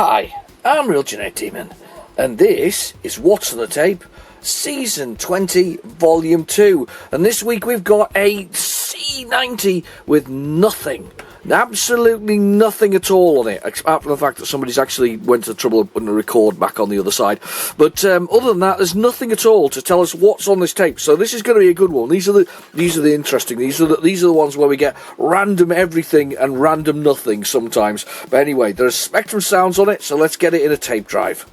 Hi, I'm Real Genetic Demon, and this is What's on the Tape, Season 20, Volume 2. And this week we've got a C90 with nothing, absolutely nothing at all on it, apart from the fact that somebody's actually went to the trouble of putting a record back on the other side. But other than that, there's nothing at all to tell us what's on this tape. So this is going to be a good one. These are the interesting. These are the ones where we get random everything and random nothing sometimes. But anyway, there's Spectrum sounds on it, so let's get it in a tape drive.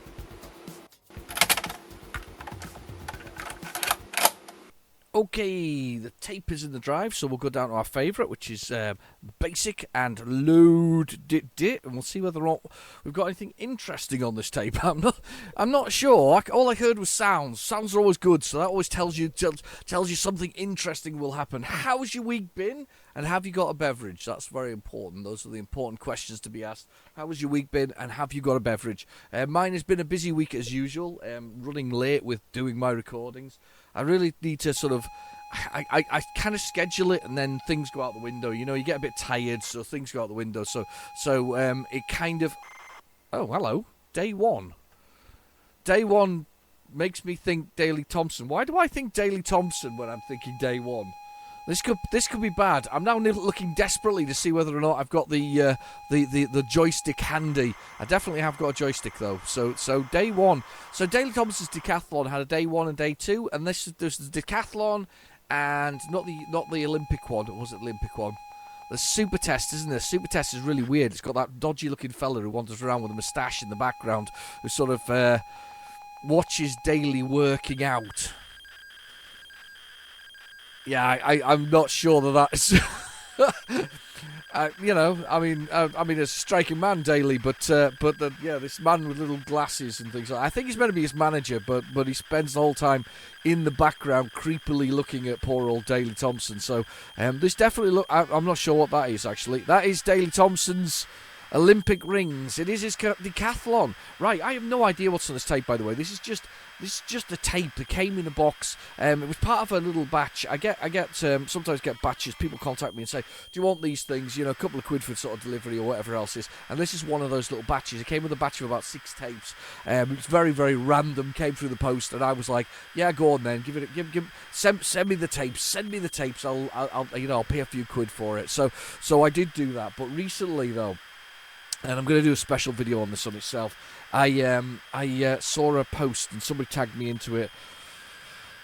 Okay, the tape is in the drive, so we'll go down to our favourite, which is basic, and load it, and we'll see whether or not we've got anything interesting on this tape. I'm not sure. All I heard was sounds. Sounds are always good, so that always tells you something interesting will happen. How's your week been? And have you got a beverage? That's very important. Those are the important questions to be asked. How has your week been, and have you got a beverage? Mine has been a busy week as usual, running late with doing my recordings. I really need to sort of, I kind of schedule it, and then things go out the window. You know, you get a bit tired, so things go out the window. So it kind of, oh, hello, day one. Day one makes me think Daley Thompson. Why do I think Daley Thompson when I'm thinking day one? This could be bad. I'm now looking desperately to see whether or not I've got the joystick handy. I definitely have got a joystick though. So day one. So Daley Thompson's decathlon had a day one and day two, and this is the decathlon, and not the Olympic one. Or was it the Olympic one? The super test, isn't it? Super test is really weird. It's got that dodgy looking fella who wanders around with a moustache in the background, who sort of watches Daley working out. Yeah, I'm not sure that's you know, I mean, a striking man, Daley, but this man with little glasses and things like that. I think he's meant to be his manager, but he spends the whole time in the background, creepily looking at poor old Daley Thompson. So this definitely I'm not sure what that is actually. That is Daley Thompson's Olympic rings. It is his decathlon. Right, I have no idea what's on this tape, by the way. This is just a tape that came in a box. It was part of a little batch. I get sometimes get batches. People contact me and say, do you want these things? You know, a couple of quid for sort of delivery or whatever else is. And this is one of those little batches. It came with a batch of about 6 tapes. It was very, very random. Came through the post, and I was like, yeah, go on then. Send me the tapes. Send me the tapes. I'll pay a few quid for it. So I did do that. But recently though, and I'm going to do a special video on this on itself, I saw a post and somebody tagged me into it.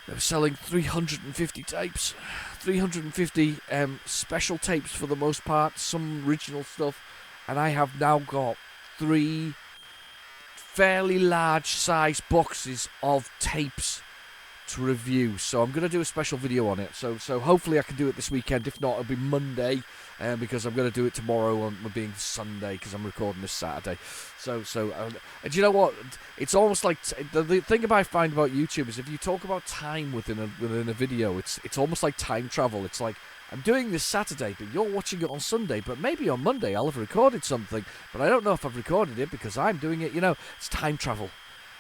They were selling 350 tapes. 350 special tapes for the most part, some original stuff. And I have now got 3 fairly large size boxes of tapes to review. So I'm going to do a special video on it. So hopefully I can do it this weekend. If not, it'll be Monday. Because I'm going to do it tomorrow on being Sunday, because I'm recording this Saturday. So and you know what? It's almost like the thing I find about YouTube is if you talk about time within a video, it's almost like time travel. It's like, I'm doing this Saturday, but you're watching it on Sunday. But maybe on Monday I'll have recorded something, but I don't know if I've recorded it because I'm doing it. You know, it's time travel.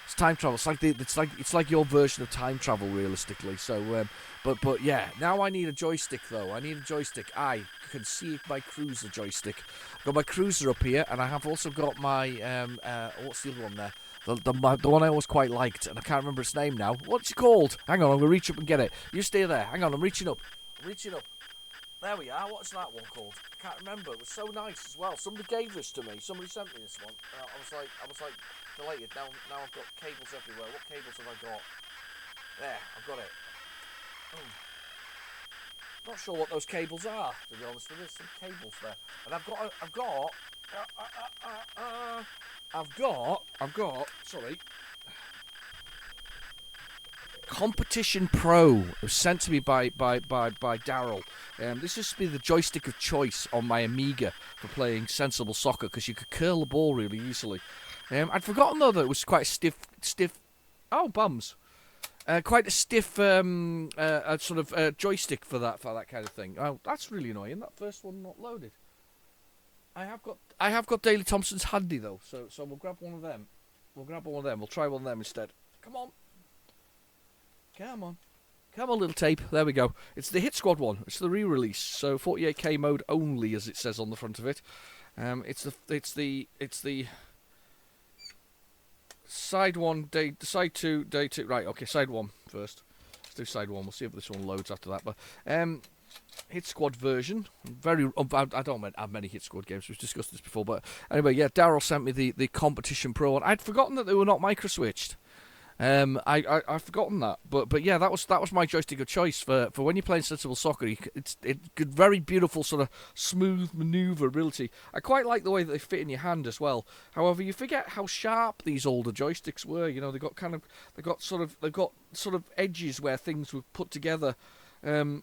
It's time travel. It's like your version of time travel, realistically. So, but yeah. Now I need a joystick, though. I need a joystick. I can see my cruiser joystick. I've got my cruiser up here, and I have also got my what's the other one there? The one I always quite liked, and I can't remember its name now. What's it called? Hang on, I'm gonna reach up and get it. You stay there. Hang on, I'm reaching up. There we are. What's that one called? I can't remember. It was so nice as well. Somebody gave this to me. Somebody sent me this one. I was like delighted. Now I've got cables everywhere. What cables have I got? There, I've got it. Oh. Not sure what those cables are, to be honest. There's some cables there, and I've got. Sorry. Competition Pro. It was sent to me by Daryl. This used to be the joystick of choice on my Amiga for playing sensible soccer, because you could curl the ball really easily. I'd forgotten though that it was quite a stiff. Oh, bums! Quite a stiff sort of joystick for that kind of thing. Oh, that's really annoying. That first one not loaded. I have got Daley Thompson's handy though, so we'll grab one of them. We'll try one of them instead. Come on, little tape. There we go. It's the Hit Squad one. It's the re-release, so 48K mode only, as it says on the front of it. It's the side 1, side 2, day 2. Right, okay, side 1 first. Let's do side 1. We'll see if this one loads after that. But Hit Squad version. I don't have many Hit Squad games. We've discussed this before. But anyway, yeah, Daryl sent me the Competition Pro, and I'd forgotten that they were not micro-switched. I've forgotten that, but yeah, that was my joystick of choice for when you're playing sensible soccer. It's good, very beautiful sort of smooth maneuverability. I quite like the way that they fit in your hand as well. However, you forget how sharp these older joysticks were. You know, they've got sort of edges where things were put together. And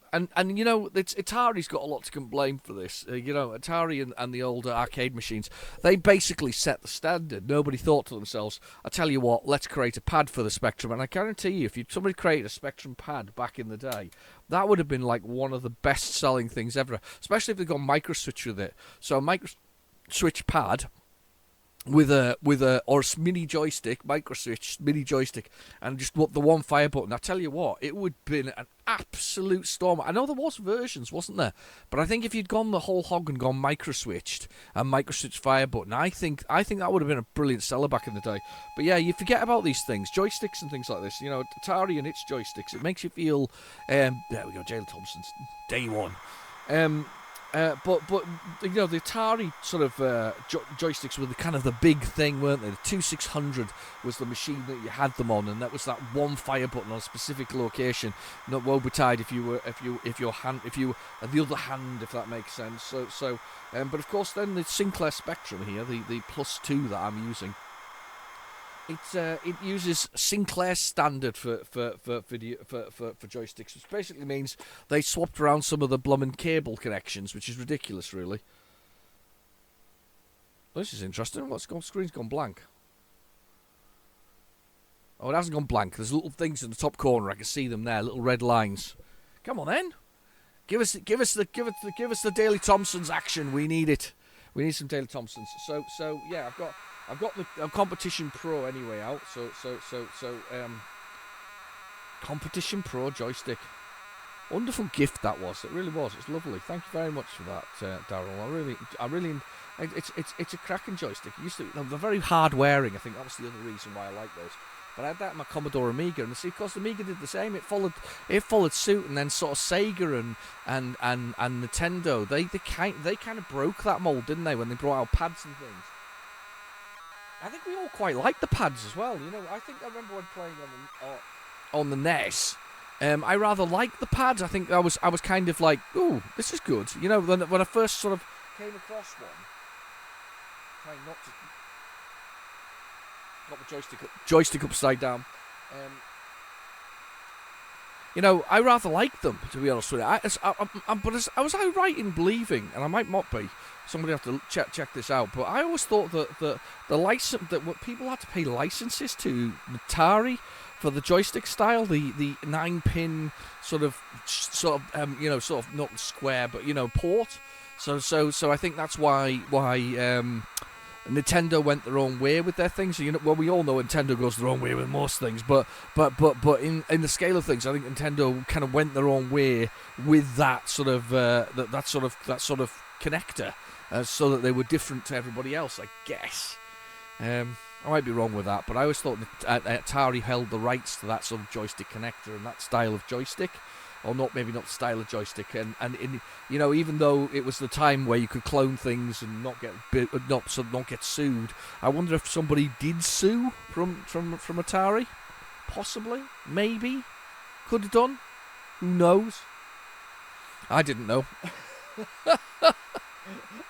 you know, Atari's got a lot to complain for this. You know, Atari and the older arcade machines, they basically set the standard. Nobody thought to themselves, I tell you what, let's create a pad for the Spectrum. And I guarantee you, if somebody created a Spectrum pad back in the day, that would have been like one of the best-selling things ever, especially if they got micro switch with it. So a micro switch pad with a mini joystick, micro switch mini joystick, and just the one fire button. I tell you what, it would have been an absolute storm. I know there was versions, wasn't there? But I think if you'd gone the whole hog and gone micro switched and micro switch fire button, I think that would have been a brilliant seller back in the day. But yeah, you forget about these things, joysticks and things like this. You know, Atari and its joysticks. It makes you feel. There we go, Jalen Thompson's day one. But you know, the Atari sort of joysticks were the kind of the big thing, weren't they? The 2600 was the machine that you had them on, and that was that one fire button on a specific location. Not woe betide if you were the other hand, if that makes sense. But of course, then the Sinclair Spectrum here, the +2 that I'm using. It uses Sinclair standard for joysticks, which basically means they swapped around some of the blooming cable connections, which is ridiculous, really. This is interesting. Screen's gone blank. Oh, it hasn't gone blank. There's little things in the top corner. I can see them there, little red lines. Come on, then. Give us the Daily Thompsons action. We need it. We need some Daily Thompsons. So yeah, I've got the Competition Pro anyway out. So Competition Pro joystick. Wonderful gift that was. It really was. It's lovely. Thank you very much for that, Daryl. I really. It's a cracking joystick. They're very hard wearing. I think that was the other reason why I like those. But I had that in my Commodore Amiga, and see, of course, the Amiga did the same. It followed suit, and then sort of Sega and Nintendo. They kind of broke that mold, didn't they, when they brought out pads and things. I think we all quite liked the pads as well. You know, I remember when playing on the NES. I rather liked the pads. I think I was kind of like, ooh, this is good. You know, when I first sort of came across one, trying not to got the joystick upside down. You know, I rather liked them, to be honest with you. Was I right in believing, and I might not be, somebody have to check this out, but I always thought that what people had to pay licenses to Atari for the joystick style, the 9-pin sort of not square, but you know, port. So I think that's why Nintendo went their own way with their things. So, you know, well, we all know Nintendo goes their own way with most things, but in the scale of things, I think Nintendo kind of went their own way with that sort of that sort of connector, so that they were different to everybody else, I guess. I might be wrong with that, but I always thought that Atari held the rights to that sort of joystick connector and that style of joystick. Or maybe not style of joystick, and you know, even though it was the time where you could clone things and not get sued, I wonder if somebody did sue from Atari, possibly, maybe, could have done, who knows? I didn't know.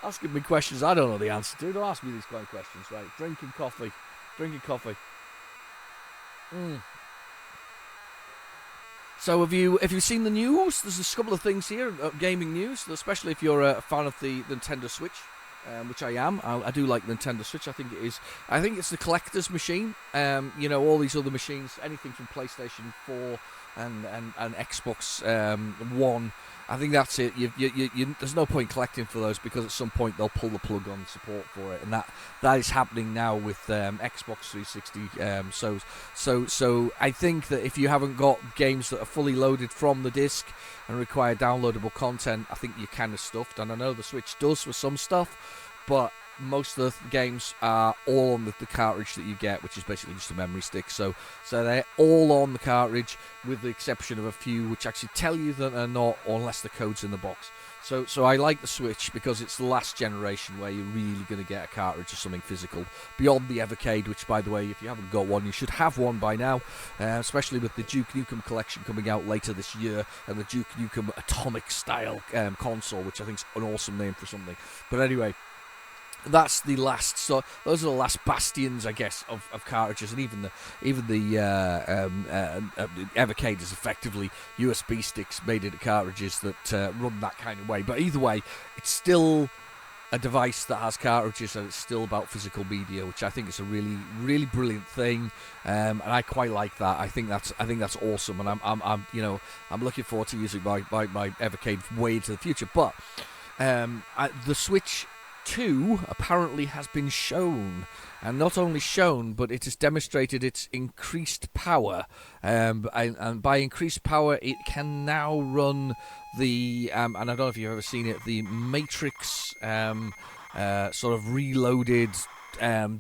Asking me questions I don't know the answer to. Don't ask me these kind of questions, right? Drinking coffee. So have you seen the news? There's a couple of things here, gaming news, especially if you're a fan of the Nintendo Switch, which I am. I do like Nintendo Switch. I think it's the collector's machine. You know, all these other machines, anything from PlayStation 4 and Xbox One. I think that's it. There's no point collecting for those, because at some point they'll pull the plug on support for it, and that is happening now with Xbox 360. So I think that if you haven't got games that are fully loaded from the disc and require downloadable content, I think you're kind of stuffed. And I know the Switch does for some stuff, but most of the games are all on the cartridge that you get, which is basically just a memory stick. So they're all on the cartridge, with the exception of a few which actually tell you that they're not, unless the code's in the box. So I like the Switch because it's the last generation where you're really going to get a cartridge or something physical, beyond the Evercade, which, by the way, if you haven't got one, you should have one by now, especially with the Duke Nukem collection coming out later this year, and the Duke Nukem Atomic-style console, which I think is an awesome name for something. But anyway, that's the last. So those are the last bastions, I guess, of cartridges, and even the Evercade is effectively USB sticks made into cartridges that run that kind of way. But either way, it's still a device that has cartridges, and it's still about physical media, which I think is a really, really brilliant thing, and I quite like that. I think that's awesome, and I'm looking forward to using my Evercade way into the future. But the Switch 2 apparently has been shown, and not only shown, but it has demonstrated its increased power, and by increased power it can now run the and I don't know if you've ever seen it, the Matrix sort of reloaded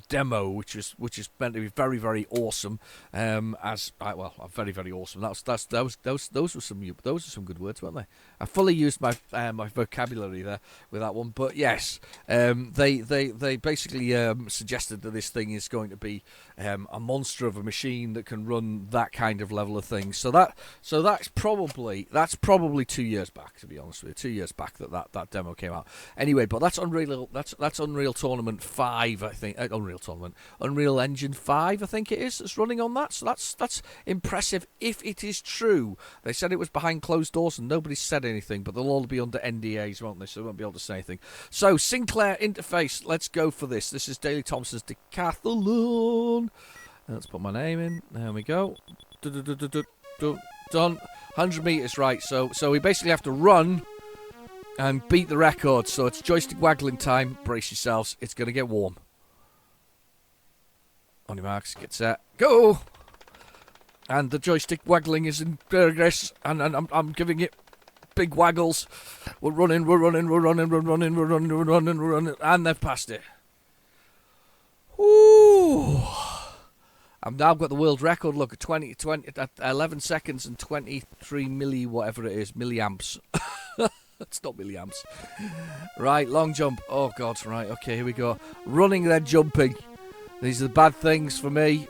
demo, which is meant to be very, very awesome. Very, very awesome. Those were some good words, weren't they? I fully used my vocabulary there with that one. But yes, they basically suggested that this thing is going to be a monster of a machine that can run that kind of level of thing. So that's probably 2 years back, to be honest with you. 2 years back that demo came out. Anyway, but that's Unreal. That's Unreal Tournament 5, I think. Unreal Engine 5, I think it is, that's running on that. So that's impressive if it is true. They said it was behind closed doors and nobody said anything, but they'll all be under NDAs, won't they? So they won't be able to say anything. So Sinclair interface, let's go for this. This is Daley Thompson's Decathlon. Let's put my name in. There we go. Done. 100 meters, right? So we basically have to run and beat the record. So it's joystick waggling time. Brace yourselves. It's going to get warm. On your marks, get set, go! And the joystick waggling is in progress, and I'm giving it big waggles. We're running, and they've passed it. Ooh! I've now got the world record. Look at 11 seconds and 23 milliamps. It's not milliamps. Right, long jump. Oh God! Right, okay, here we go. Running, then jumping. These are the bad things for me.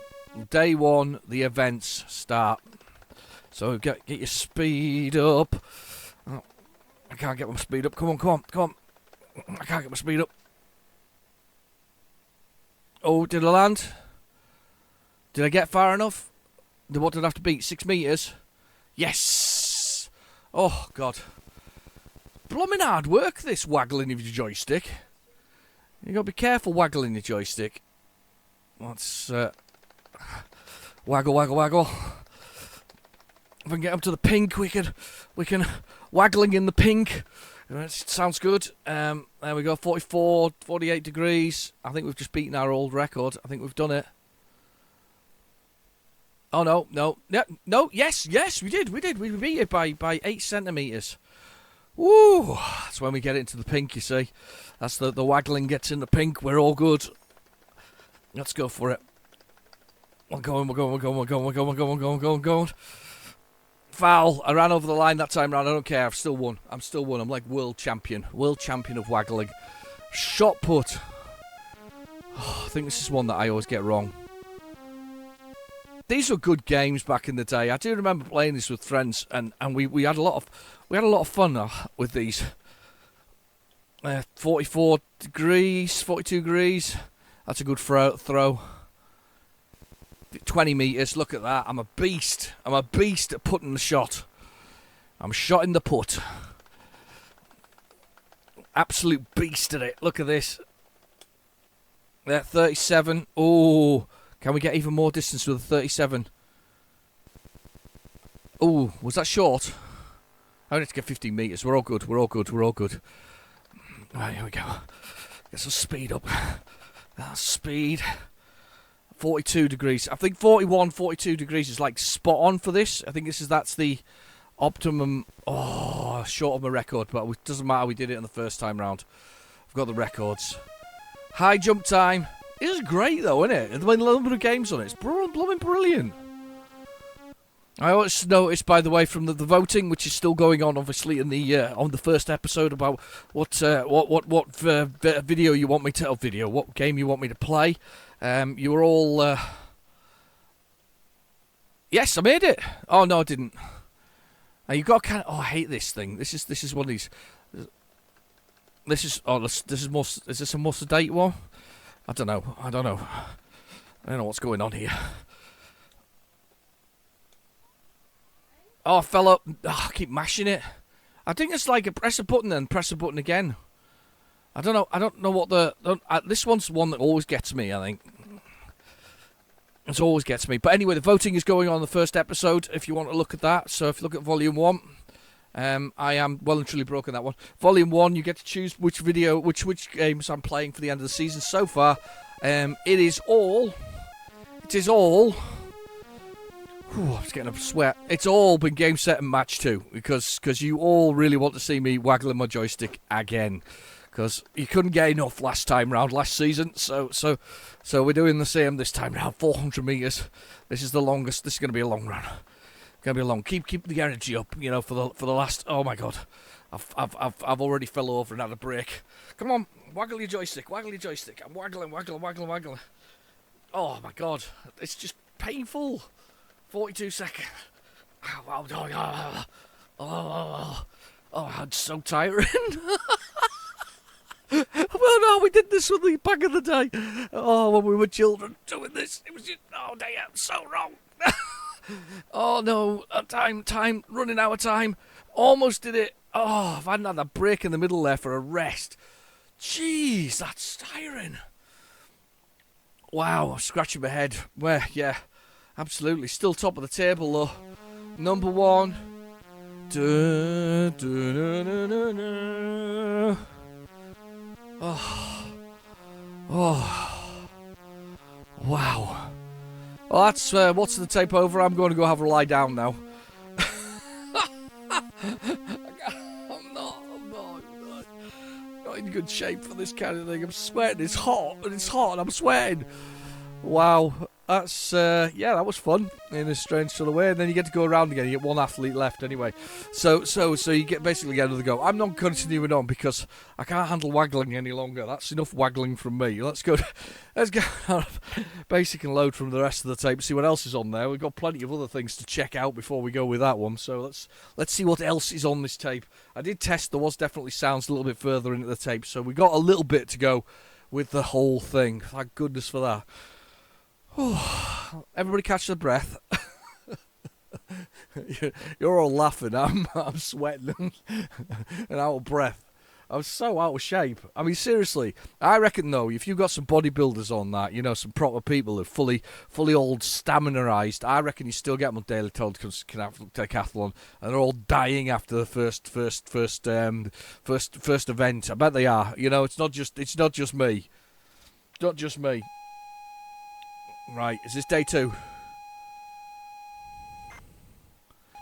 Day one, the events start. So get your speed up. Oh, I can't get my speed up. Come on. I can't get my speed up. Oh, did I land? Did I get far enough? What did I have to beat? 6 meters? Yes! Oh, God. Blooming hard work, this waggling of your joystick. You got to be careful waggling your joystick. Let's waggle. If we can get up to the pink, we can waggling in the pink. Sounds good. There we go. 44, 48 degrees. I think we've just beaten our old record. I think we've done it. Oh no. Yes, we did. We beat it by 8 centimeters. Woo! That's when we get into the pink. You see, that's the waggling gets in the pink. We're all good. Let's go for it. We're going. Foul. I ran over the line that time round. I don't care. I've still won. I'm like world champion of waggling. Shot put. Oh, I think this is one that I always get wrong. These were good games back in the day. I do remember playing this with friends, and we had a lot of fun with these. 44 degrees, 42 degrees. That's a good throw. 20 meters. Look at that. I'm a beast at putting the shot. I'm shot in the put. Absolute beast at it. Look at this. There, 37. Oh, can we get even more distance with a 37? Oh, was that short? I need to get 15 meters. We're all good. Right, here we go. Get some speed up. That's speed. 42 degrees. I think 41, 42 degrees is like spot on for this. I think that's the optimum. Oh, short of my record, but it doesn't matter. We did it on the first time round. I've got the records. High jump time. It is great though, isn't it? There's been a little bit of games on it. It's blooming brilliant. I always noticed, by the way, from the voting, which is still going on, obviously, in the on the first episode about what video you want me to what game you want me to play. You were all yes, I made it. Oh no, I didn't. You got kind of. Oh, I hate this thing. This is one of these. This is more. Is this a more sedate one? I don't know. I don't know what's going on here. Oh, I fell up. Oh, I keep mashing it. I think it's like press a button and press a button again. I don't know. I don't know what this one's one that always gets me, I think. It always gets me. But anyway, the voting is going on in the first episode, if you want to look at that. So if you look at Volume 1, I am well and truly broken that one. Volume 1, you get to choose which games I'm playing for the end of the season. So far, it is all... Whew, I was getting a sweat. It's all been game, set, and match 2 because you all really want to see me waggling my joystick again because you couldn't get enough last season. So we're doing the same this time round. 400 meters. This is the longest. This is going to be a long run. Going to be a long. Keep the energy up. For the last. Oh my God, I've already fell over and had a break. Come on, waggle your joystick. I'm waggling. Oh my God, it's just painful. 42 seconds. Oh, it's so tiring. Well, no, we did this with the back of the day. Oh, when we were children doing this, it was just, oh dear, so wrong. Oh no, time, running out of time. Almost did it. Oh, if I hadn't had that break in the middle there for a rest. Jeez, that's tiring. Wow, I'm scratching my head. Where, yeah. Absolutely. Still top of the table, though. Number 1. Oh. Wow. Well, that's what's the tape over. I'm going to go have a lie down now. I'm not in good shape for this kind of thing. I'm sweating. It's hot, and I'm sweating. Wow. That's, that was fun in a strange sort of way. And then you get to go around again. You get one athlete left anyway. So you get basically get another go. I'm not continuing on because I can't handle waggling any longer. That's enough waggling from me. Let's go basic and load from the rest of the tape. See what else is on there. We've got plenty of other things to check out before we go with that one. So let's see what else is on this tape. I did test. There was definitely sounds a little bit further into the tape. So we got a little bit to go with the whole thing. Thank goodness for that. Everybody catch their breath. You're all laughing. I'm sweating and out of breath. I'm so out of shape. I mean, seriously, I reckon though, if you've got some bodybuilders on that, some proper people who are fully all stamina-ized, I reckon you still get them on Daily Told Decathlon, and they're all dying after the first event. I bet they are. It's not just me. It's not just me. Right, is this day 2?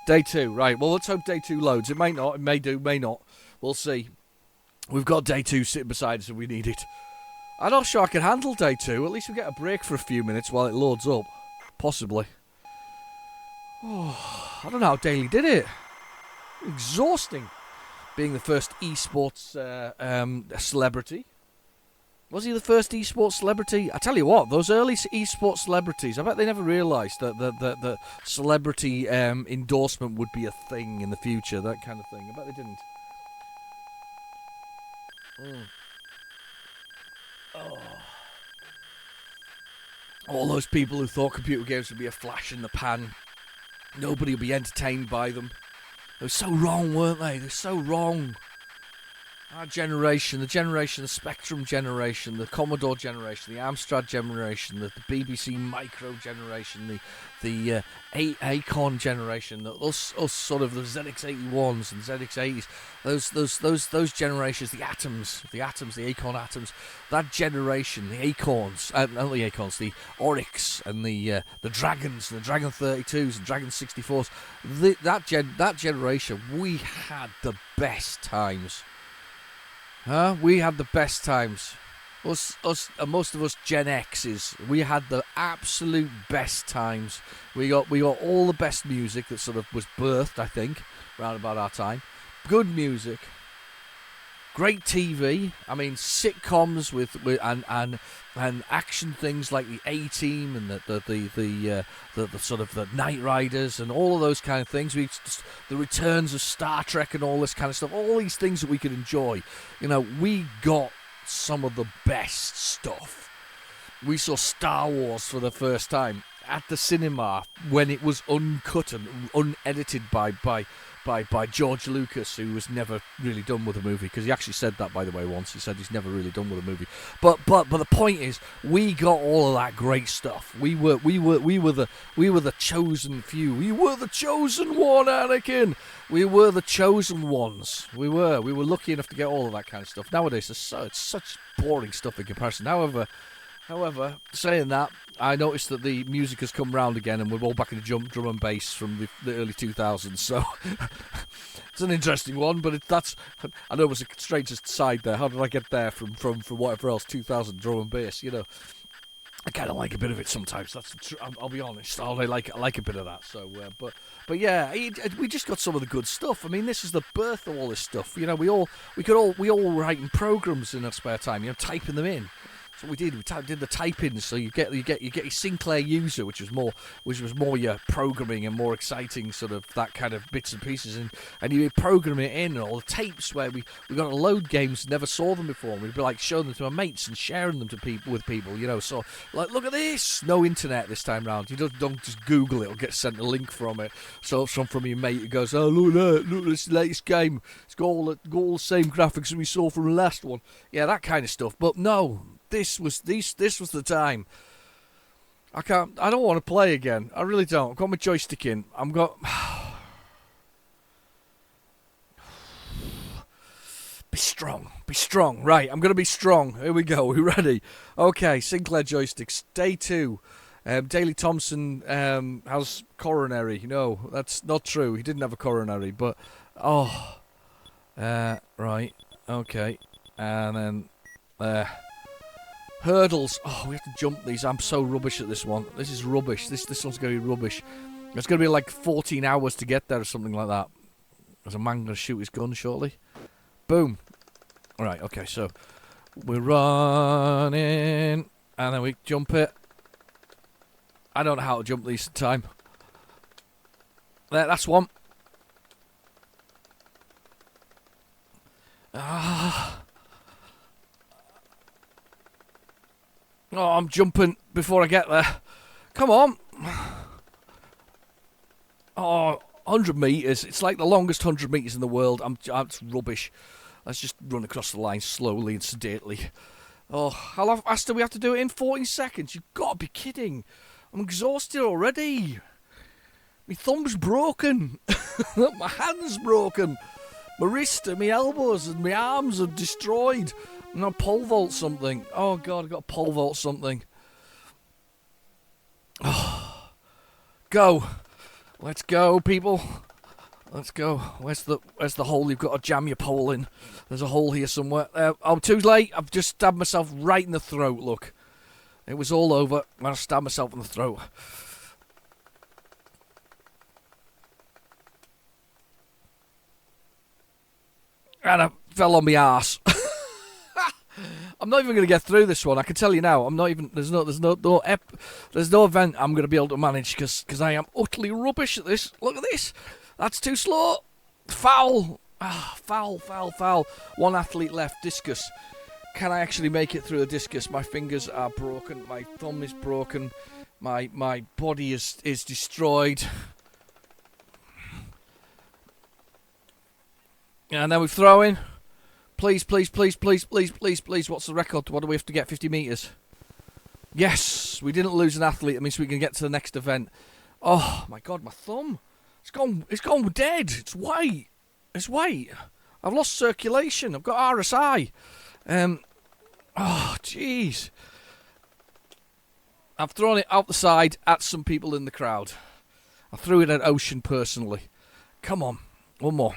Day 2, right. Well, let's hope day 2 loads. It may not, it may do, may not. We'll see. We've got day 2 sitting beside us if we need it. I'm not sure I can handle day 2. At least we get a break for a few minutes while it loads up. Possibly. Oh, I don't know how Daly did it. Exhausting. Being the first esports celebrity. Was he the first esports celebrity? I tell you what, those early esports celebrities, I bet they never realised that celebrity endorsement would be a thing in the future, that kind of thing. I bet they didn't. Oh. All those people who thought computer games would be a flash in the pan. Nobody would be entertained by them. They were so wrong, weren't they? They're so wrong. Our generation, the Spectrum generation, the Commodore generation, the Amstrad generation, the BBC Micro generation, the Acorn generation, us sort of the ZX81s and ZX80s, those generations, the Atoms, the Acorn Atoms, that generation, the Acorns, not the Acorns, the Oryx and the Dragons, and the Dragon 32s and Dragon 64s, that generation, we had the best times. We had the best times. Most of us Gen X's, we had the absolute best times. We got all the best music that sort of was birthed, I think, around about our time. Good music, great TV. I mean, sitcoms with and action things like the A-Team and the sort of the Knight Riders and all of those kind of things. The returns of Star Trek and all this kind of stuff. All these things that we could enjoy. You know, we got some of the best stuff. We saw Star Wars for the first time at the cinema when it was uncut and unedited by George Lucas, who was never really done with a movie, because he actually said that, by the way, once. He said he's never really done with a movie. But the point is, we got all of that great stuff. We were the chosen few. We were the chosen one, Anakin. We were the chosen ones. We were lucky enough to get all of that kind of stuff. Nowadays, it's such boring stuff in comparison. However, saying that, I noticed that the music has come round again, and we're all back in the drum and bass from the early 2000s. So it's an interesting one, but I know it was a strangest side there. How did I get there from whatever else 2000 drum and bass? You know, I kind of like a bit of it sometimes. I'll be honest. I like a bit of that. So, but yeah, we just got some of the good stuff. I mean, this is the birth of all this stuff. You know, we all writing programs in our spare time. You know, typing them in. So we did. We did the type-ins, so you get your Sinclair user, which was more your programming and more exciting sort of that kind of bits and pieces, and you program it in, and all the tapes where we got to load games, never saw them before. We'd be like showing them to our mates and sharing them to people, you know. So like, look at this. No internet this time round. You don't just Google it or get sent a link from it. So from your mate who goes, oh look at that, look at this latest game. It's got all the same graphics as we saw from the last one. Yeah, that kind of stuff. But no. This was the time. I don't want to play again. I really don't. I've got my joystick in. Be strong. Right, I'm going to be strong. Here we go. We ready? Okay, Sinclair joysticks. Day 2. Daley Thompson has coronary. No, that's not true. He didn't have a coronary, but right. Okay, and then hurdles. Oh, we have to jump these. I'm so rubbish at this one. This is rubbish. This one's going to be rubbish. It's going to be like 14 hours to get there or something like that. There's a man going to shoot his gun shortly. Boom. All right, okay, so we're running, and then we jump it. I don't know how to jump these in time. There, that's one. Oh, I'm jumping before I get there. Come on. Oh, 100 metres. It's like the longest 100 metres in the world. It's rubbish. Let's just run across the line slowly and sedately. Oh, how fast do we have to do it in? 14 seconds? You've got to be kidding. I'm exhausted already. My thumb's broken. My hand's broken. My wrist and my elbows and my arms are destroyed. I'm going to pole vault something. Oh, God, I've got to pole vault something. Oh. Go. Let's go, people. Let's go. Where's the hole you've got to jam your pole in? There's a hole here somewhere. I'm too late. I've just stabbed myself right in the throat, look. It was all over. I stabbed myself in the throat. And I fell on my arse. I'm not even going to get through this one. I can tell you now. I'm not even. There's no event I'm going to be able to manage because I am utterly rubbish at this. Look at this. That's too slow. Foul. Foul. One athlete left. Discus. Can I actually make it through the discus? My fingers are broken. My thumb is broken. My body is destroyed. And then we throw in. Please. What's the record? What do we have to get? 50 metres. Yes, we didn't lose an athlete. That means we can get to the next event. Oh my God, my thumb. It's gone dead. It's white. I've lost circulation. I've got RSI. Oh, jeez. I've thrown it out the side at some people in the crowd. I threw it at Ocean personally. Come on, one more.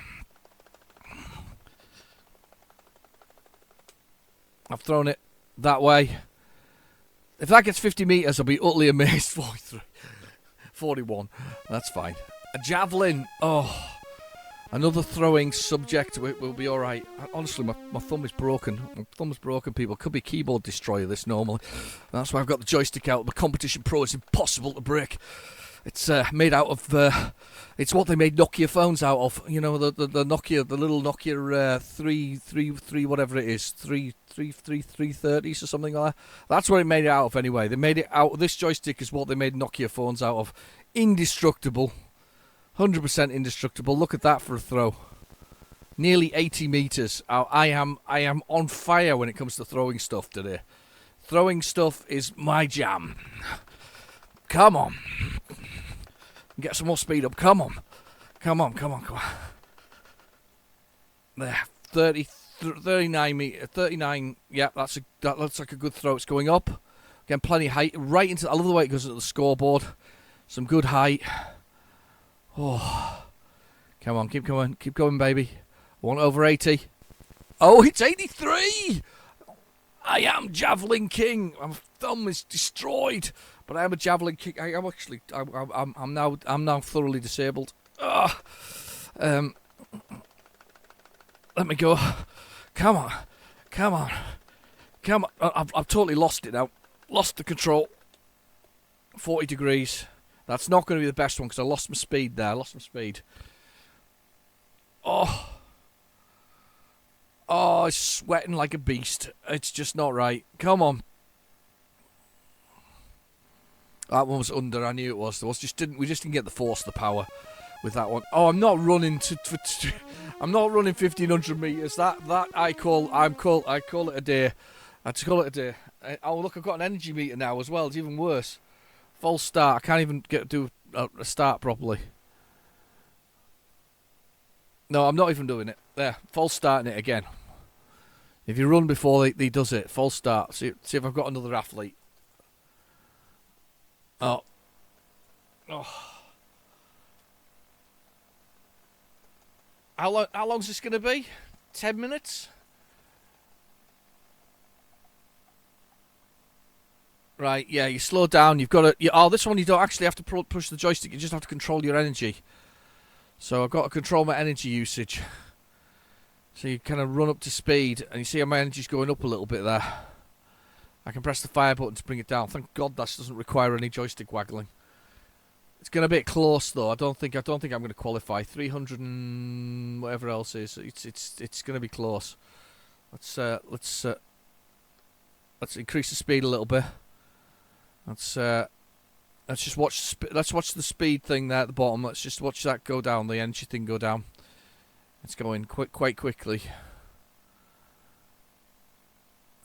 I've thrown it that way. If that gets 50 metres, I'll be utterly amazed. 43. 41. That's fine. A javelin. Oh. Another throwing subject will be alright. Honestly, my thumb is broken. My thumb's broken, people. Could be keyboard destroyer, this normally. That's why I've got the joystick out. The Competition Pro is impossible to break. It's made out of... it's what they made Nokia phones out of. You know, the Nokia, the little Nokia 3 whatever it is. 330s or something like that. That's what it made it out of anyway. They made it out... This joystick is what they made Nokia phones out of. Indestructible. 100% indestructible. Look at that for a throw. Nearly 80 metres. I am on fire when it comes to throwing stuff today. Throwing stuff is my jam. Come on. Get some more speed up. Come on. Come on. There. 39 metres. 39. Yeah, that looks like a good throw. It's going up. Again, plenty of height. Right into... I love the way it goes into the scoreboard. Some good height. Oh, come on, keep going, baby. I want over 80. Oh, it's 83. I am Javelin King. My thumb is destroyed, but I am a Javelin King. I'm now thoroughly disabled. Let me go. Come on. I've totally lost it now. Lost the control. 40 degrees. That's not going to be the best one because I lost my speed there. Oh, it's sweating like a beast. It's just not right. Come on. That one was under. I knew it was. We just didn't get the force, the power with that one. Oh, I'm not running I'm not running 1500 meters. That I call it a day. I just call it a day. Oh look, I've got an energy meter now as well. It's even worse. False start. I can't even do a start properly. No, I'm not even doing it. There, false starting it again. If you run before he does it, false start. See if I've got another athlete. Oh. How long's this going to be? 10 minutes? Right, yeah, you slow down. You've got to... this one you don't actually have to push the joystick. You just have to control your energy. So I've got to control my energy usage. So you kind of run up to speed, and you see how my energy's going up a little bit there. I can press the fire button to bring it down. Thank God that doesn't require any joystick waggling. It's going to be a bit close though. I don't think I'm going to qualify. 300 and whatever else is. It's going to be close. Let's increase the speed a little bit. Let's just watch. Let's watch the speed thing there at the bottom. Let's just watch that go down. The energy thing go down. It's going quite quickly.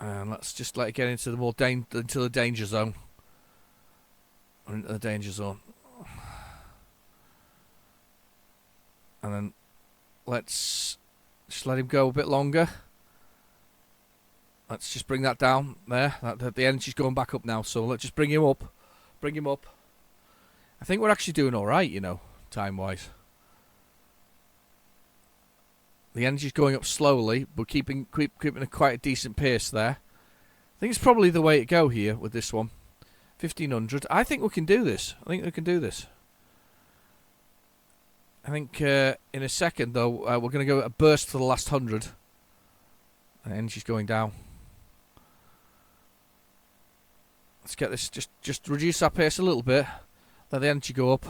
And let's just let it get into the danger zone. Or into the danger zone. And then let's just let him go a bit longer. Let's just bring that down there. The energy's going back up now, so let's just bring him up. I think we're actually doing all right, you know, time-wise. The energy's going up slowly, but keeping quite a decent pace there. I think it's probably the way to go here with this one. 1500. I think we can do this. I think in a second, though, we're going to go a burst for the last 100. And energy's going down. Let's get this, just reduce our pace a little bit. Let the energy go up.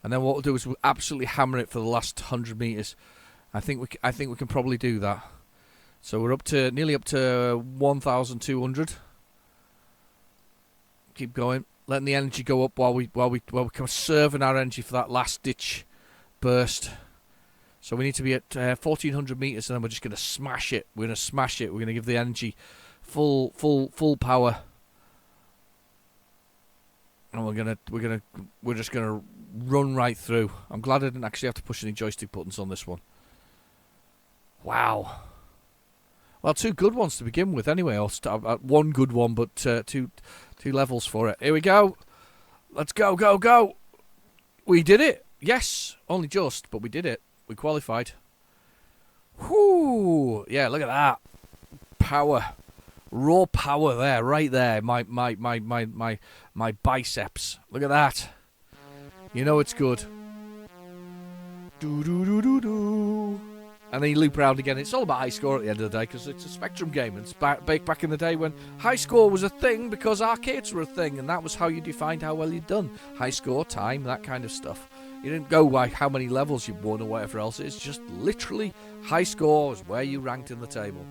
And then what we'll do is we'll absolutely hammer it for the last 100 meters. I think we can probably do that. So we're nearly up to 1,200. Keep going, letting the energy go up while we conserving our energy for that last ditch burst. So we need to be at 1,400 meters, and then we're just going to smash it. We're going to smash it. We're going to give the energy full power, and we're just going to run right through. I'm glad I didn't actually have to push any joystick buttons on this one. Wow. Well, two good ones to begin with anyway. I'll start one good one, but two levels for it. Here we go. Let's go. We did it. Yes, only just, but we did it. We qualified. Whoo! Yeah, look at that. Power. Raw power there, right there. My biceps. Look at that. You know it's good. Do. And then you loop around again. It's all about high score at the end of the day because it's a Spectrum game. And it's back in the day when high score was a thing because arcades were a thing, and that was how you defined how well you'd done. High score, time, that kind of stuff. You didn't go by how many levels you'd won or whatever else. It's just literally high score was where you ranked in the table.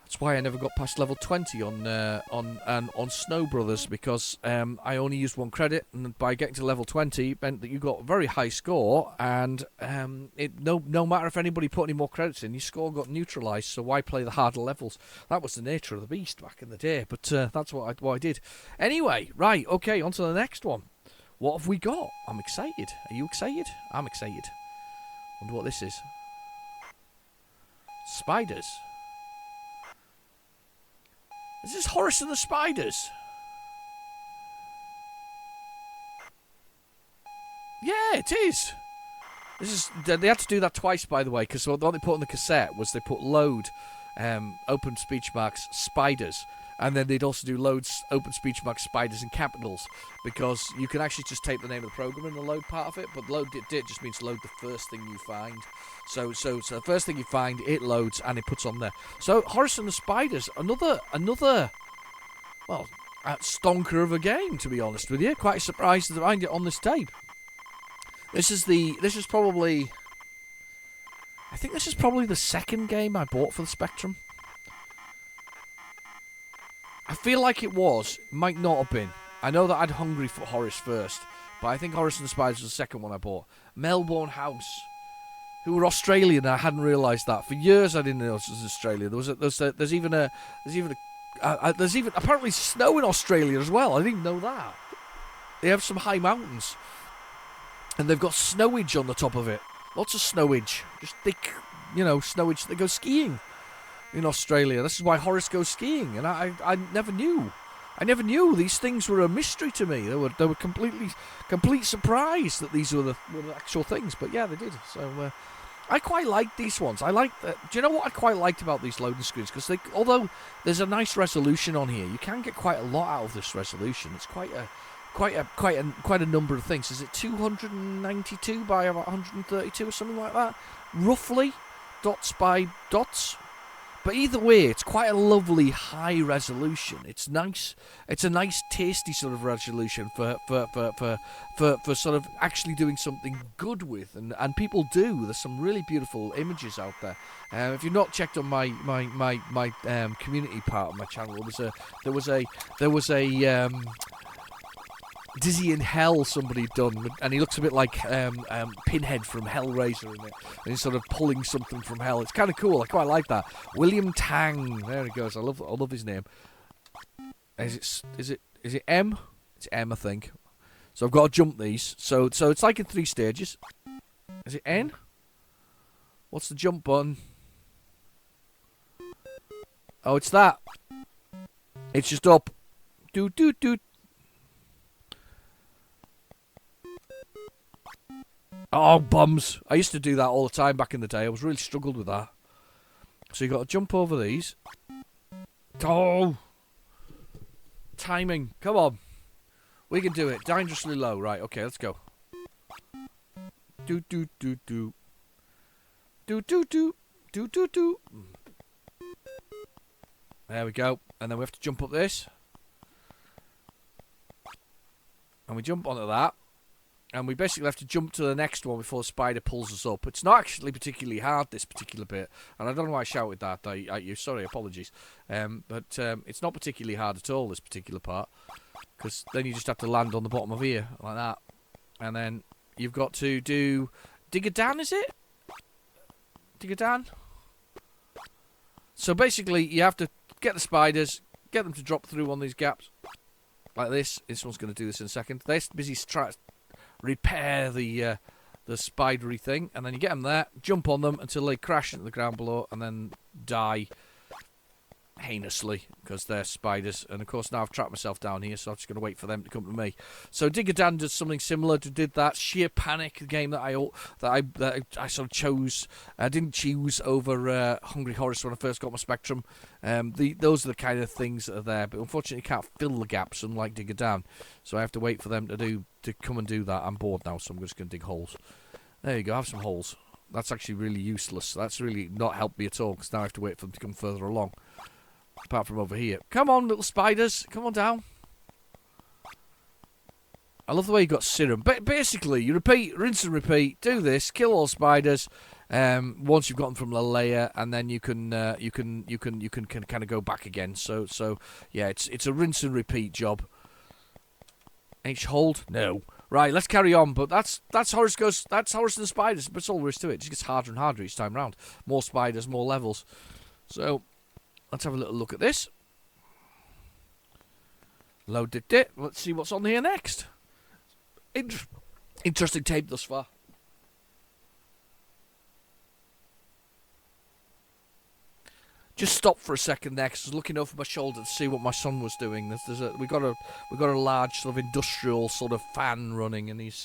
That's why I never got past level 20 on Snow Brothers, because I only used 1 credit, and by getting to level 20 it meant that you got a very high score, and no matter if anybody put any more credits in, your score got neutralised. So why play the harder levels? That was the nature of the beast back in the day. But that's what I did. Anyway, right, okay, on to the next one. What have we got? I'm excited. Are you excited? I'm excited. Wonder what this is. Spiders. Is this Horace and the Spiders? Yeah, it is. This is. They had to do that twice, by the way, because what they put on the cassette was they put load, open speech marks, spiders, and then they'd also do loads, open speech marks, spiders in capitals, because you can actually just take the name of the program in the load part of it, but load it just means load the first thing you find. So the first thing you find, it loads and it puts on there. So Horace and the Spiders, another well, stonker of a game, to be honest with you. Quite surprised to find it on this tape. This is probably, I think this is probably the second game I bought for the Spectrum. I feel like it was. Might not have been. I know that I'd Hungry for Horace first, but I think Horace and the Spiders was the second one I bought. Melbourne House, who were Australian. I hadn't realised that. For years I didn't know it was Australia. There's even apparently snow in Australia as well. I didn't even know that. They have some high mountains, and they've got snowage on the top of it. Lots of snowage, just thick, snowage. They go skiing in Australia. This is why Horace goes skiing, and I never knew. I never knew. These things were a mystery to me. They were complete surprise that these were the actual things. But yeah, they did. So I quite liked these ones. I like. Do you know what I quite liked about these loading screens? Because although there's a nice resolution on here, you can get quite a lot out of this resolution. It's quite a number of things. Is it 292 by about 132 or something like that, roughly, dots by dots? But either way, it's quite a lovely high resolution. It's nice. It's a nice, tasty sort of resolution for sort of actually doing something good with, and people do. There's some really beautiful images out there. If you've not checked on my community part of my channel, there was a Dizzy in Hell somebody done, and he looks a bit like Pinhead from Hellraiser in it, and he's sort of pulling something from hell. It's kind of cool. I quite like that. William Tang, there he goes. I love his name. Is it M? It's M, I think. So I've got to jump these. So it's like in 3 stages. Is it N? What's the jump button? Oh, it's that. It's just up. Do. Oh, bums. I used to do that all the time back in the day. I was really struggled with that. So you got to jump over these. Oh! Timing. Come on. We can do it. Dangerously low. Right, okay, let's go. Do. There we go. And then we have to jump up this. And we jump onto that. And we basically have to jump to the next one before the spider pulls us up. It's not actually particularly hard, this particular bit. And I don't know why I shouted that at you. Sorry, apologies. But it's not particularly hard at all, this particular part. Because then you just have to land on the bottom of here, like that. And then you've got to do... Dig-a-dan, is it? Dig-a-dan? So basically, you have to get the spiders, get them to drop through one of these gaps. Like this. This one's going to do this in a second. They're busy trying to repair the spidery thing, and then you get them there, jump on them until they crash into the ground below, and then die. heinously because they're spiders, and of course now I've trapped myself down here, so I'm just going to wait for them to come to me. So Digger Dan does something similar to did that. Sheer Panic, the game that I sort of chose. I didn't choose over Hungry Horace when I first got my Spectrum. Those are the kind of things that are there, but unfortunately you can't fill the gaps unlike Digger Dan, so I have to wait for them to come and do that. I'm bored now, so I'm just going to dig holes. There you go, have some holes. That's actually really useless. That's really not helped me at all, because now I have to wait for them to come further along. Apart from over here. Come on, little spiders. Come on down. I love the way you got serum. But basically, you repeat, rinse and repeat. Do this. Kill all spiders. Once you've got them from the layer, and then you can kind of go back again. So yeah, it's a rinse and repeat job. H hold? No. Right, let's carry on. But that's Horace goes. That's Horace and the spiders. But that's all there is to it. It just gets harder and harder each time round. More spiders, more levels. So let's have a little look at this. Loaded it. Let's see what's on here next. Interesting tape thus far. Just stopped for a second there, 'cause I was looking over my shoulder to see what my son was doing. We got a large sort of industrial sort of fan running, and he's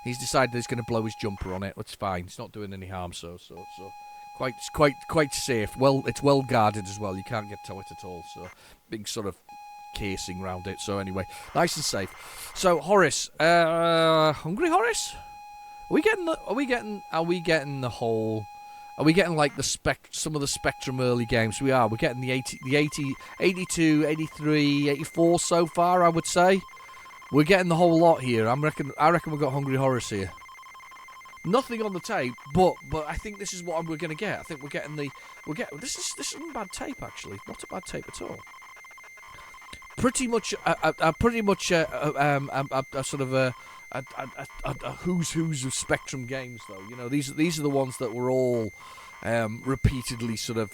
decided he's going to blow his jumper on it. It's fine. It's not doing any harm. So. Quite safe. Well, it's well guarded as well. You can't get to it at all. So big sort of casing around it. So anyway, nice and safe. So Horace, Hungry Horace, are we getting the whole? Are we getting like some of the Spectrum early games? We are. We're getting the 80, 82, 83, 84 so far. I would say we're getting the whole lot here. I reckon we've got Hungry Horace here. Nothing on the tape, but I think this is what we're going to get. I think this isn't bad tape actually. Not a bad tape at all. Pretty much a sort of a who's of Spectrum games though. You know, these are the ones that were all repeatedly sort of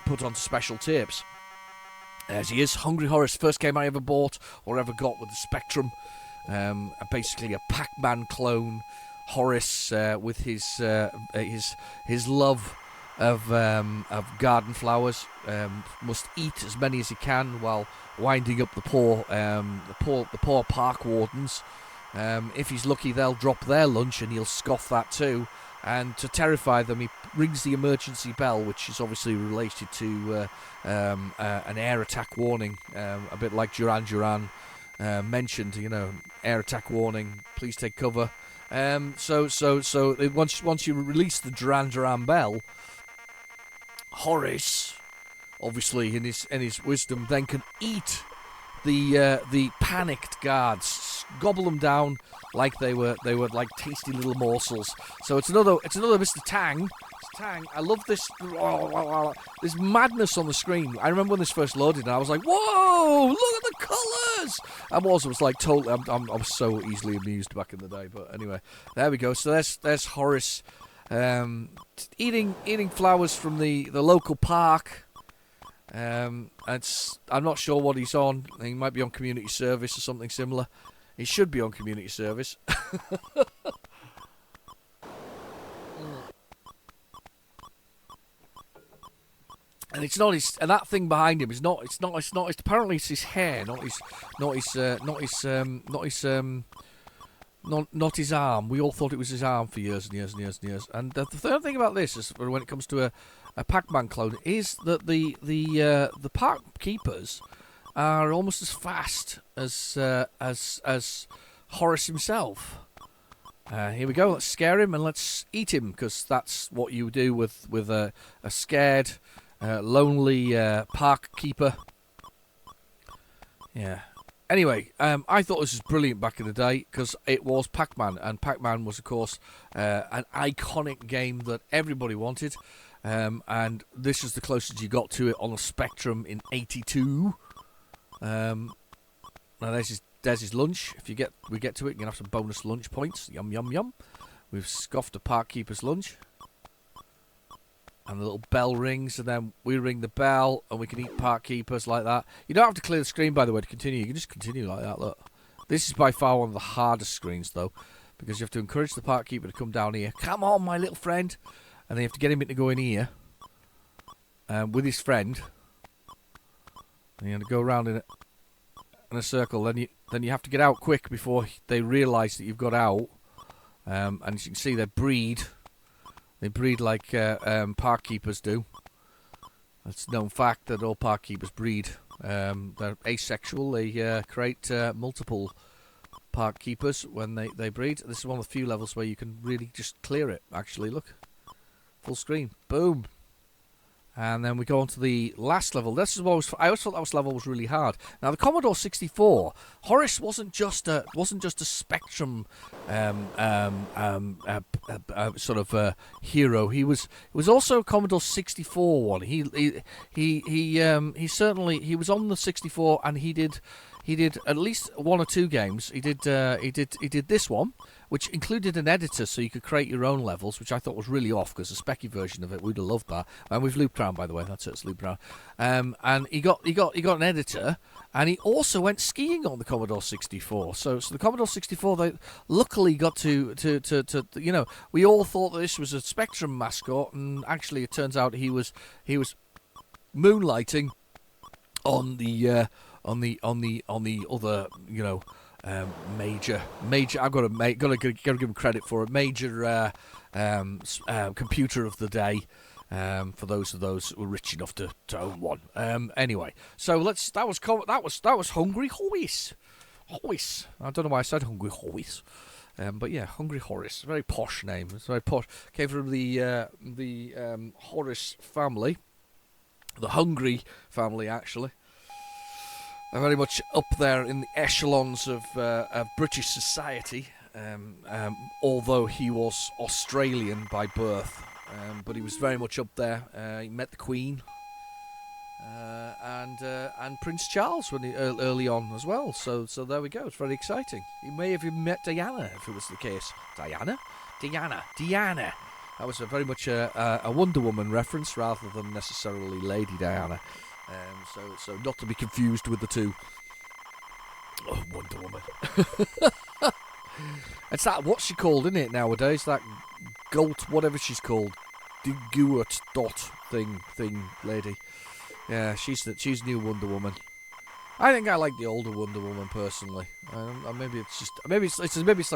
put onto special tapes. As he is, Hungry Horace, first game I ever bought or ever got with the Spectrum. Basically a Pac-Man clone. Horace with his love of garden flowers must eat as many as he can while winding up the poor park wardens. If he's lucky, they'll drop their lunch and he'll scoff that too. And to terrify them, he rings the emergency bell, which is obviously related to an air attack warning, a bit like Duran mentioned. You know, air attack warning. Please take cover. So once you release the Duran bell, Horace, obviously in his wisdom, then can eat the panicked guards, gobble them down like they were like tasty little morsels. So it's another Mr. Tang. I love this madness on the screen. I remember when this first loaded, and I was like, "Whoa! Look at the colours!" I was like totally. I was so easily amused back in the day. But anyway, there we go. So there's Horace eating flowers from the local park. I'm not sure what he's on. He might be on community service or something similar. He should be on community service. And it's not his, and that thing behind him is not. It's apparently it's his hair, not his arm. We all thought it was his arm for years and years and years and years. And the third thing about this is, when it comes to a Pac-Man clone, is that the park keepers are almost as fast as Horace himself. Here we go. Let's scare him and let's eat him, because that's what you do with a scared, lonely park keeper. Yeah. Anyway, I thought this was brilliant back in the day, because it was Pac-Man, and Pac-Man was, of course, an iconic game that everybody wanted, and this is the closest you got to it on the Spectrum in '82. Now there's his lunch. If we get to it, you can have some bonus lunch points. Yum yum yum. We've scoffed a park keeper's lunch. And the little bell rings, and then we ring the bell, and we can eat park keepers like that. You don't have to clear the screen, by the way, to continue. You can just continue like that, look. This is by far one of the hardest screens, though, because you have to encourage the park keeper to come down here. Come on, my little friend. And then you have to get him to go in here with his friend. And you go around in a circle. Then you have to get out quick before they realise that you've got out. And as you can see, they breed. They breed like park keepers do. It's a known fact that all park keepers breed. They're asexual. They create multiple park keepers when they breed. This is one of the few levels where you can really just clear it. Actually, look, full screen, boom. And then we go on to the last level. This is what I always thought that level was really hard. Now the Commodore 64, Horace wasn't just a Spectrum sort of hero. He was also a Commodore 64 one. He was on the 64, and he did at least one or two games. He did this one, which included an editor, so you could create your own levels, which I thought was really off because the specky version of it, we'd have loved that. And we've looped around, by the way. That's it, it's looped around. And he got an editor, and he also went skiing on the Commodore 64. So the Commodore 64, they luckily got to we all thought that this was a Spectrum mascot, and actually it turns out he was moonlighting on the other, major. I've got to give him credit for it. Major computer of the day. For those who were rich enough to own one. Anyway, so that was Hungry Horace. Horace. I don't know why I said Hungry Horace. But yeah, Hungry Horace. Very posh name. It's very posh. Came from the Horace family, the Hungry family, actually. Very much up there in the echelons of British society, although he was Australian by birth, but he was very much up there. He met the Queen and Prince Charles early on as well. So there we go. It's very exciting. He may have even met Diana if it was the case. Diana. That was very much a Wonder Woman reference rather than necessarily Lady Diana. So not to be confused with the two. Oh, Wonder Woman. It's that, what's she called, isn't it, nowadays? That Gult, whatever she's called. Guert dot thing lady. Yeah, she's new Wonder Woman. I think I like the older Wonder Woman personally. Maybe it's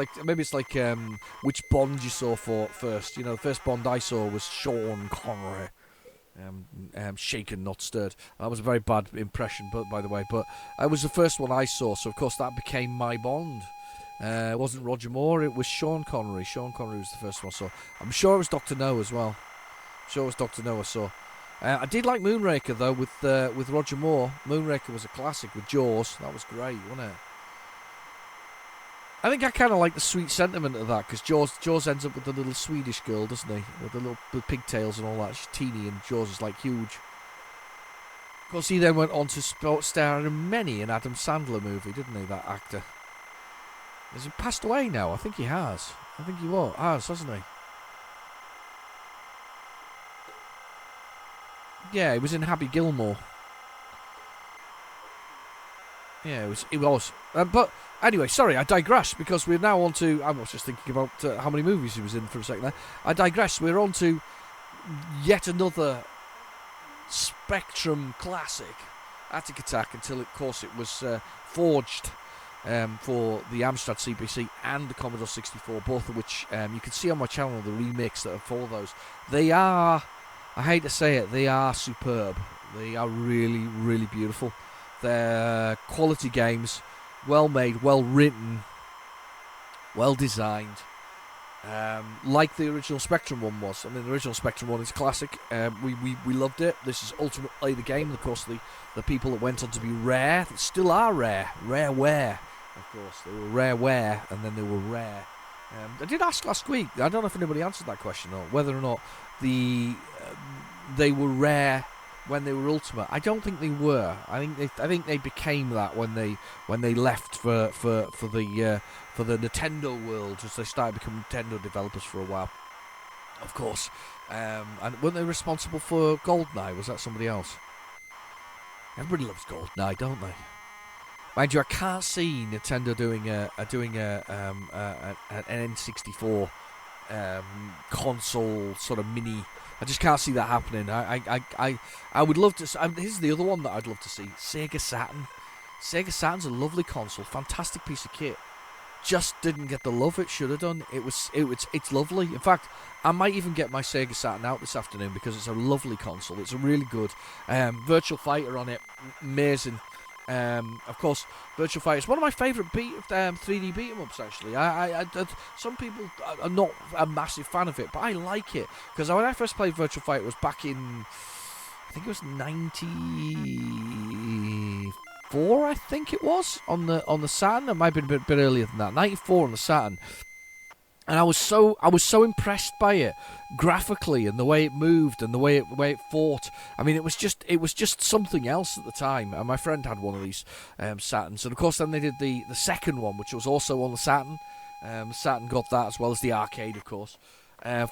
like which Bond you saw first. The first Bond I saw was Sean Connery. Shaken, not stirred. That was a very bad impression, by the way. But it was the first one I saw, so of course that became my Bond. It wasn't Roger Moore; it was Sean Connery. Sean Connery was the first one I saw. I'm sure it was Dr. No as well. I did like Moonraker though with Roger Moore. Moonraker was a classic with Jaws. That was great, wasn't it? I think I kind of like the sweet sentiment of that, because Jaws ends up with the little Swedish girl, doesn't he? With the little pigtails and all that. She's teeny and Jaws is like huge. Of course, he then went on to star in many an Adam Sandler movie, didn't he, that actor? Has he passed away now? I think he has. I think he has, hasn't he? Yeah, he was in Happy Gilmore. Yeah, it was. But anyway, sorry, I digress, because we're now on to... I was just thinking about how many movies he was in for a second there. I digress. We're on to yet another Spectrum classic, Attic Attack, until, of course, it was forged for the Amstrad CPC and the Commodore 64, both of which you can see on my channel, the remix that are for those. They are, I hate to say it, they are superb. They are really, really beautiful. They're quality games, well made, well written, well designed, like the original Spectrum one was. I mean, the original Spectrum one is classic. We loved it. This is ultimately the game. Of course, the people that went on to be Rare, that still are Rareware. Of course, they were Rareware, and then they were Rare. I did ask last week. I don't know if anybody answered that question, or whether or not they were Rare when they were Ultimate. I don't think they were. I think they became that when they left for the Nintendo world, as they started becoming Nintendo developers for a while. Of course, and weren't they responsible for GoldenEye? Was that somebody else? Everybody loves GoldenEye, don't they? Mind you, I can't see Nintendo doing an N64 console sort of mini. I just can't see that happening. I would love to. Here's the other one that I'd love to see: Sega Saturn. Sega Saturn's a lovely console, fantastic piece of kit. Just didn't get the love it should have done. It's lovely. In fact, I might even get my Sega Saturn out this afternoon because it's a lovely console. It's a really good Virtual Fighter on it, amazing. Of course, Virtual Fighter is one of my favourite 3D beat 'em ups. Actually, some people are not a massive fan of it, but I like it because when I first played Virtual Fighter, it was back in, I think it was 94. I think it was on the Saturn. It might have been a bit earlier than that. 94 on the Saturn. And I was so impressed by it graphically and the way it moved and the way it fought. I mean, it was just something else at the time. And my friend had one of these Saturns, and of course then they did the second one, which was also on the Saturn. Saturn got that as well as the arcade, of course.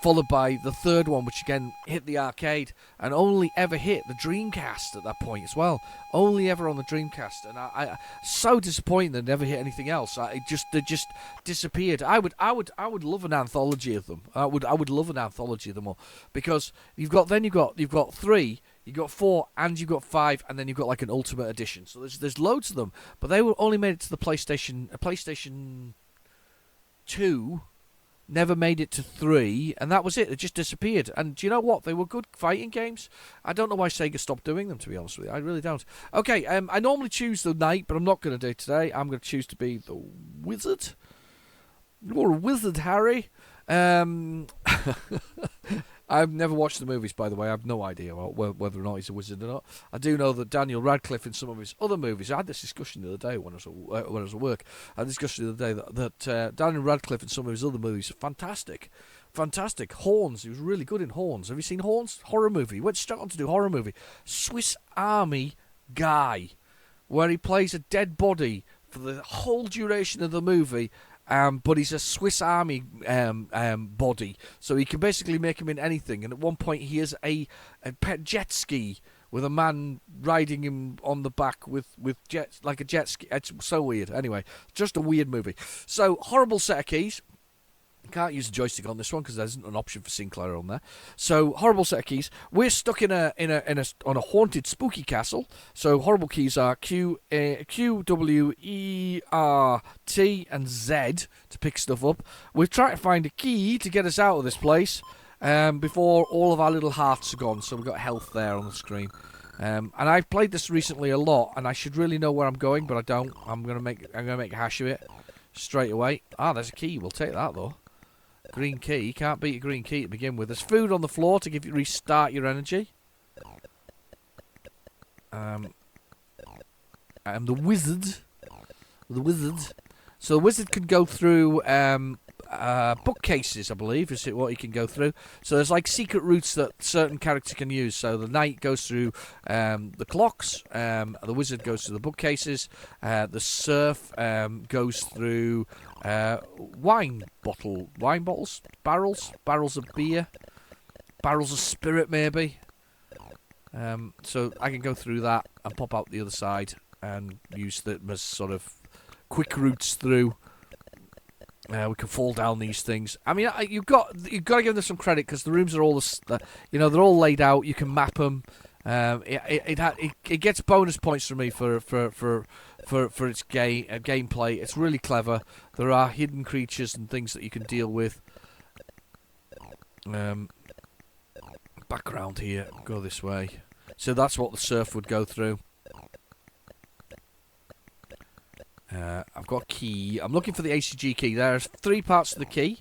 Followed by the third one, which again hit the arcade and only ever hit the Dreamcast at that point as well. Only ever on the Dreamcast, and I so disappointed they never hit anything else. They just disappeared. I would love an anthology of them. I would love an anthology of them all, because you've got 3, you've got 4, and you've got 5, and then you've got like an Ultimate Edition. So there's loads of them, but they were only made it to the PlayStation 2. Never made it to 3, and that was it. It just disappeared. And do you know what? They were good fighting games. I don't know why Sega stopped doing them, to be honest with you. I really don't. Okay, I normally choose the knight, but I'm not going to do it today. I'm going to choose to be the wizard. You're a wizard, Harry. I've never watched the movies, by the way. I have no idea whether or not he's a wizard or not. I do know that Daniel Radcliffe in some of his other movies, I had this discussion the other day when I was at work. I had a discussion the other day that Daniel Radcliffe in some of his other movies are fantastic. Fantastic. Horns, he was really good in Horns. Have you seen Horns? Horror movie. He went straight on to do horror movie. Swiss Army guy, where he plays a dead body for the whole duration of the movie. But he's a Swiss Army body, so he can basically make him in anything. And at one point, he has a pet jet ski with a man riding him on the back with jets, like a jet ski. It's so weird. Anyway, just a weird movie. So, horrible set of keys. Can't use a joystick on this one because there isn't an option for Sinclair on there. So horrible set of keys. We're stuck on a haunted, spooky castle. So horrible keys are Q, W, E, R, T, and Z to pick stuff up. We're trying to find a key to get us out of this place before all of our little hearts are gone. So we've got health there on the screen. And I've played this recently a lot, and I should really know where I'm going, but I don't. I'm gonna make a hash of it straight away. There's a key. We'll take that though. Green key. You can't beat a green key to begin with. There's food on the floor to restart your energy. I'm the wizard. So the wizard can go through bookcases, I believe, is it what he can go through. So there's like secret routes that certain characters can use. So the knight goes through the clocks, the wizard goes through the bookcases, the serf goes through wine bottles, barrels of beer, barrels of spirit maybe. So I can go through that and pop out the other side and use them as sort of quick routes through. We can fall down these things. I mean, you've got to give them some credit because the rooms are all they're all laid out. You can map them. It gets bonus points from me for its gameplay. It's really clever. There are hidden creatures and things that you can deal with. Background here. Go this way. So that's what the surf would go through. I've got a key. I'm looking for the ACG key. There's 3 parts to the key.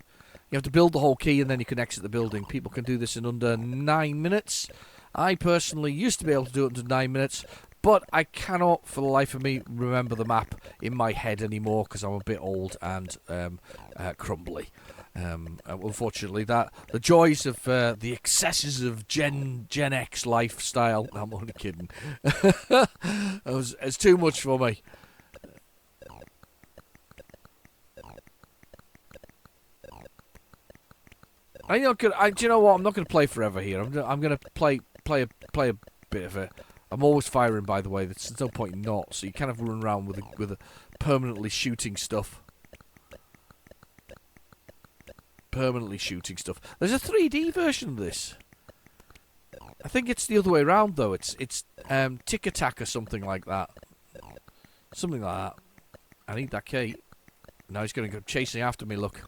You have to build the whole key and then you can exit the building. People can do this in under 9 minutes. I personally used to be able to do it in 9 minutes, but I cannot for the life of me remember the map in my head anymore because I'm a bit old and crumbly. Unfortunately, the joys of the excesses of Gen X lifestyle. I'm only kidding. It's too much for me. Do you know what? I'm not going to play forever here. I'm going to play a bit of it. I'm always firing, by the way. There's no point in not. So you kind of run around with a permanently shooting stuff. permanently shooting stuff. There's a 3D version of this. I think it's the other way around though. It's Tick Attack or something like that. Something like that. I need that key. Now he's gonna go chasing after me. Look,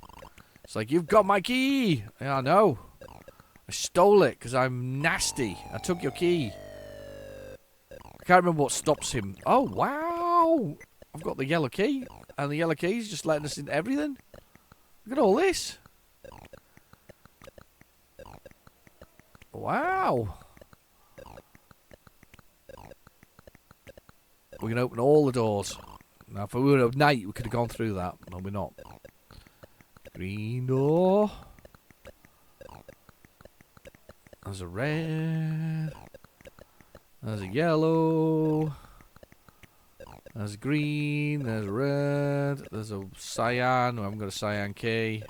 it's like, you've got my key. Yeah, I know. I stole it because I'm nasty. I took your key. I can't remember what stops him. Oh wow! I've got the yellow key, and the yellow key's just letting us into everything. Look at all this. Wow. We can open all the doors. Now, if we were at night, we could have gone through that. No, we're not. Green door. There's a red. There's a yellow. There's a green. There's a red. There's a cyan. I haven't got a cyan key.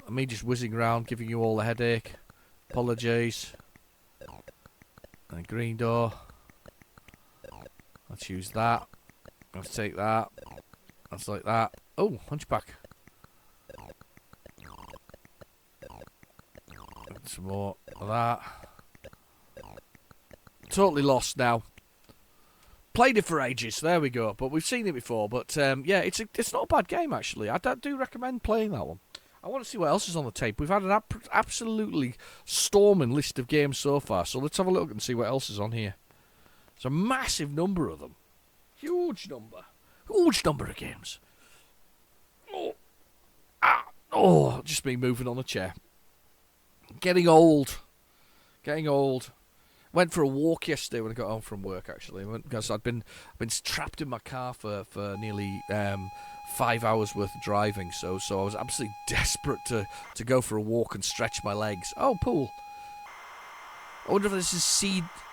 Me just whizzing around, giving you all a headache. Apologies. And a green door. Let's use that. Let's take that. That's like that. Oh, hunchback. Some more of that. Totally lost now. Played it for ages. There we go. But we've seen it before. But yeah, it's not a bad game actually. I do recommend playing that one. I want to see what else is on the tape. We've had an absolutely storming list of games so far. So let's have a look and see what else is on here. There's a massive number of them. Huge number. Huge number of games. Oh. Ah. Oh, just me moving on a chair. Getting old. Getting old. Went for a walk yesterday when I got home from work, actually. Because I'd been trapped in my car for nearly 5 hours worth of driving. So I was absolutely desperate to go for a walk and stretch my legs. Oh, pool. I wonder if this is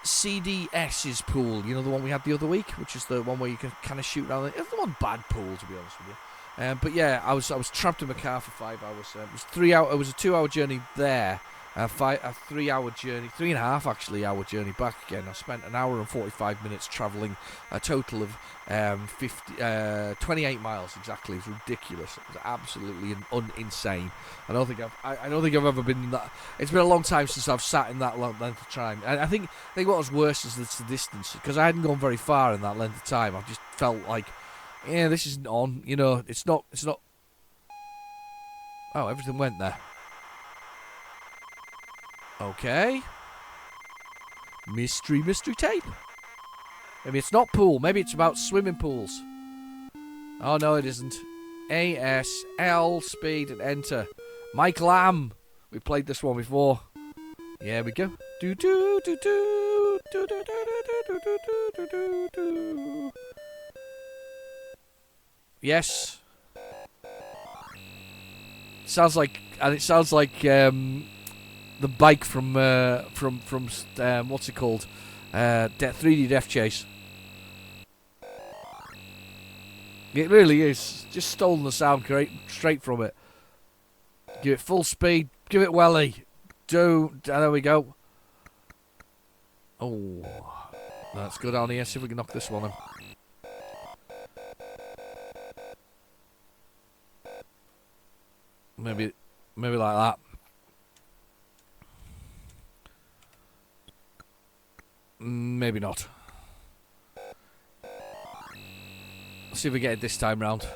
CDS's pool. You know, the one we had the other week, which is the one where you can kind of shoot around. It's not a bad pool, to be honest with you. But yeah, I was trapped in my car for 5 hours. It was 3 hour. It was a 2 hour journey there. A 3 hour journey, 3.5 actually hour journey back again. I spent an hour and 45 minutes travelling a total of 28 miles exactly. It's ridiculous. It was absolutely insane. I don't think I've ever been in that. It's been a long time since I've sat in that length of time. And I think what was worse is the distance, because I hadn't gone very far in that length of time. I just felt like, yeah, this isn't on. You know, it's not. Oh, everything went there. Okay. Mystery tape. Maybe it's not pool. Maybe it's about swimming pools. Oh, no, it isn't. ASL, speed, and enter. Mike Lamb. We played this one before. Yeah, we go. Do do do do do do do do do do do do. Yes. Sounds like, and it sounds like the bike from what's it called? 3D Death Chase. It really is. Just stolen the sound straight from it. Give it full speed. Give it welly. There we go. Oh, let's go down here. See if we can knock this one in. Maybe like that. Maybe not. Let's see if we get it this time round.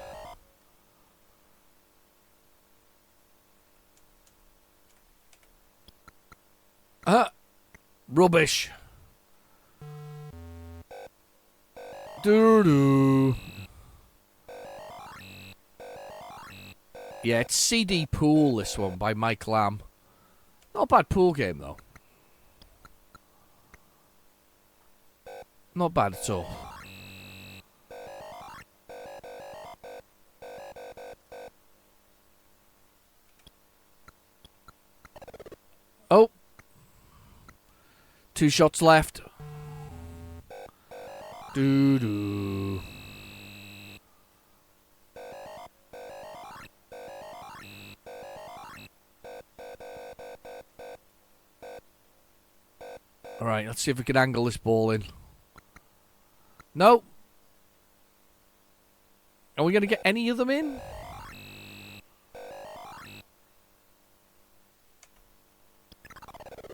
Rubbish. Doo-doo. Yeah, it's CD Pool, this one, by Mike Lamb. Not a bad pool game, though. Not bad at all. Oh. 2 shots left. Doo-doo. Alright, let's see if we can angle this ball in. No. Are we going to get any of them in?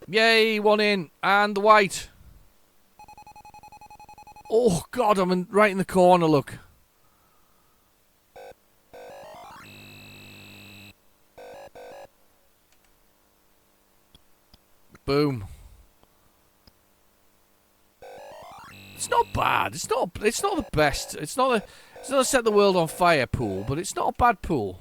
Yay, one in. And the white. Oh, God, I'm right in the corner, look. Boom. It's not bad. It's not the best. It's not a set the world on fire pool, but it's not a bad pool.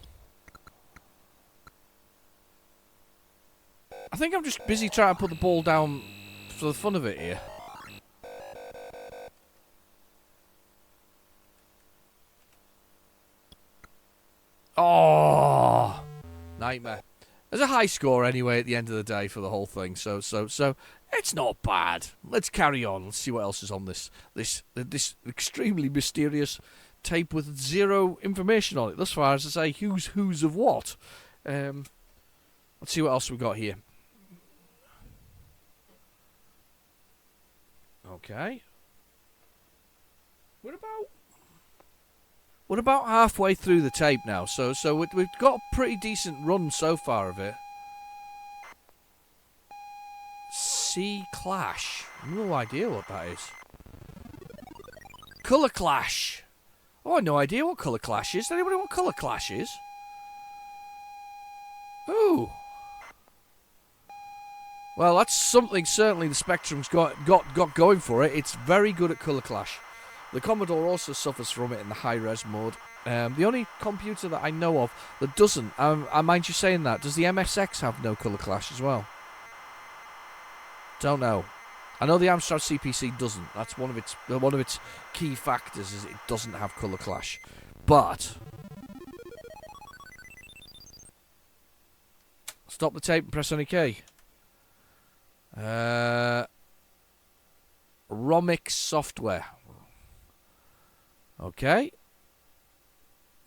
I think I'm just busy trying to put the ball down for the fun of it here. Oh, nightmare. There's a high score anyway at the end of the day for the whole thing, so it's not bad. Let's carry on. Let's see what else is on this extremely mysterious tape with zero information on it. Thus far, as I say, who's of what. Let's see what else we got here. Okay. We're about halfway through the tape now, so we've got a pretty decent run so far of it. Sea Clash. No idea what that is. Colour Clash. Oh, I have no idea what Colour Clash is. Does anybody know what Colour Clash is? Ooh. Well, that's something certainly the Spectrum's got going for it. It's very good at Colour Clash. The Commodore also suffers from it in the high-res mode. The only computer that I know of that doesn't, I mind you saying that, does the MSX have no Colour Clash as well? Don't know. I know the Amstrad CPC doesn't. That's one of its key factors is it doesn't have Colour Clash. But stop the tape and press any key. Romix Software. Okay.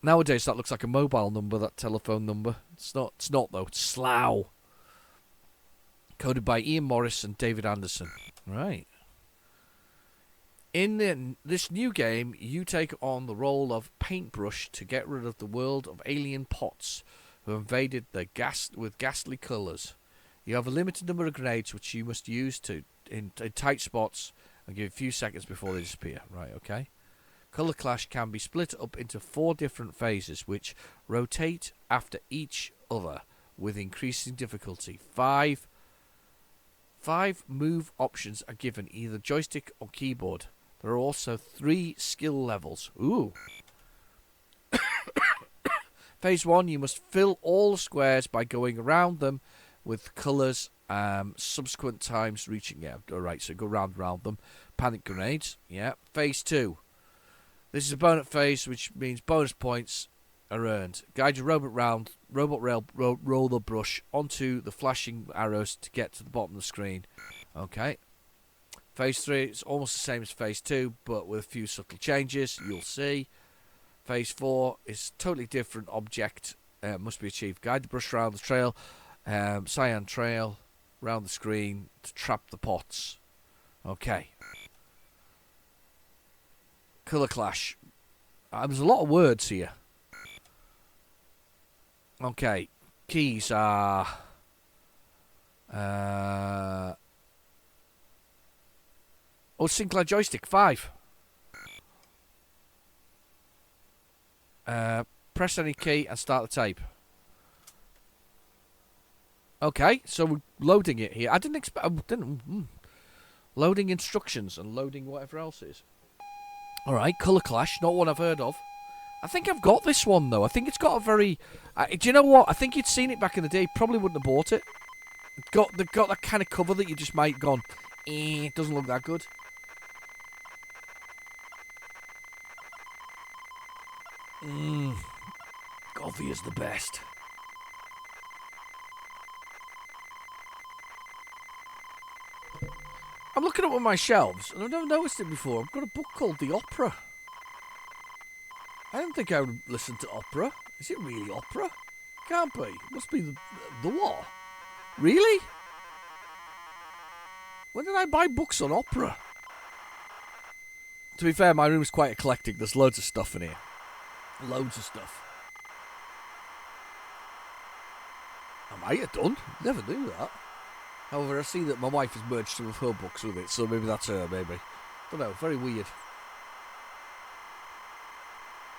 Nowadays that looks like a mobile number, that telephone number. It's not though. It's Slough. Coded by Ian Morris and David Anderson. Right. In this new game, you take on the role of Paintbrush to get rid of the world of alien pots who invaded with ghastly colours. You have a limited number of grenades which you must use in tight spots and give a few seconds before they disappear. Right, okay. Colour Clash can be split up into 4 different phases which rotate after each other with increasing difficulty. Five move options are given, either joystick or keyboard. There are also 3 skill levels. Ooh. Phase 1, you must fill all the squares by going around them with colours, subsequent times reaching... Yeah, alright, so go round them. Panic grenades, yeah. Phase 2. This is a bonus phase, which means bonus points are earned. Guide your robot roller brush onto the flashing arrows to get to the bottom of the screen. Okay. Phase 3 is almost the same as Phase 2, but with a few subtle changes, you'll see. Phase 4 is totally different object. Must be achieved. Guide the brush around the trail, cyan trail, around the screen to trap the pots. Okay. Colour Clash. There's a lot of words here. Okay. Keys are... Sinclair joystick, 5. Press any key and start the tape. Okay, so we're loading it here. I didn't expect... Loading instructions and loading whatever else is. Alright, Colour Clash, not one I've heard of. I think I've got this one, though. I think it's got a very... do you know what? I think you'd seen it back in the day. Probably wouldn't have bought it. They've got that kind of cover that you just might have gone, it doesn't look that good. Coffee is the best. I'm looking up on my shelves, and I've never noticed it before. I've got a book called The Opera. I don't think I would listen to opera. Is it really opera? Can't be. It must be the what? Really? When did I buy books on opera? To be fair, my room's quite eclectic. There's loads of stuff in here. Loads of stuff. I might have done. Never knew that. However, I see that my wife has merged some of her books with it, so maybe that's her, maybe. Don't know, very weird.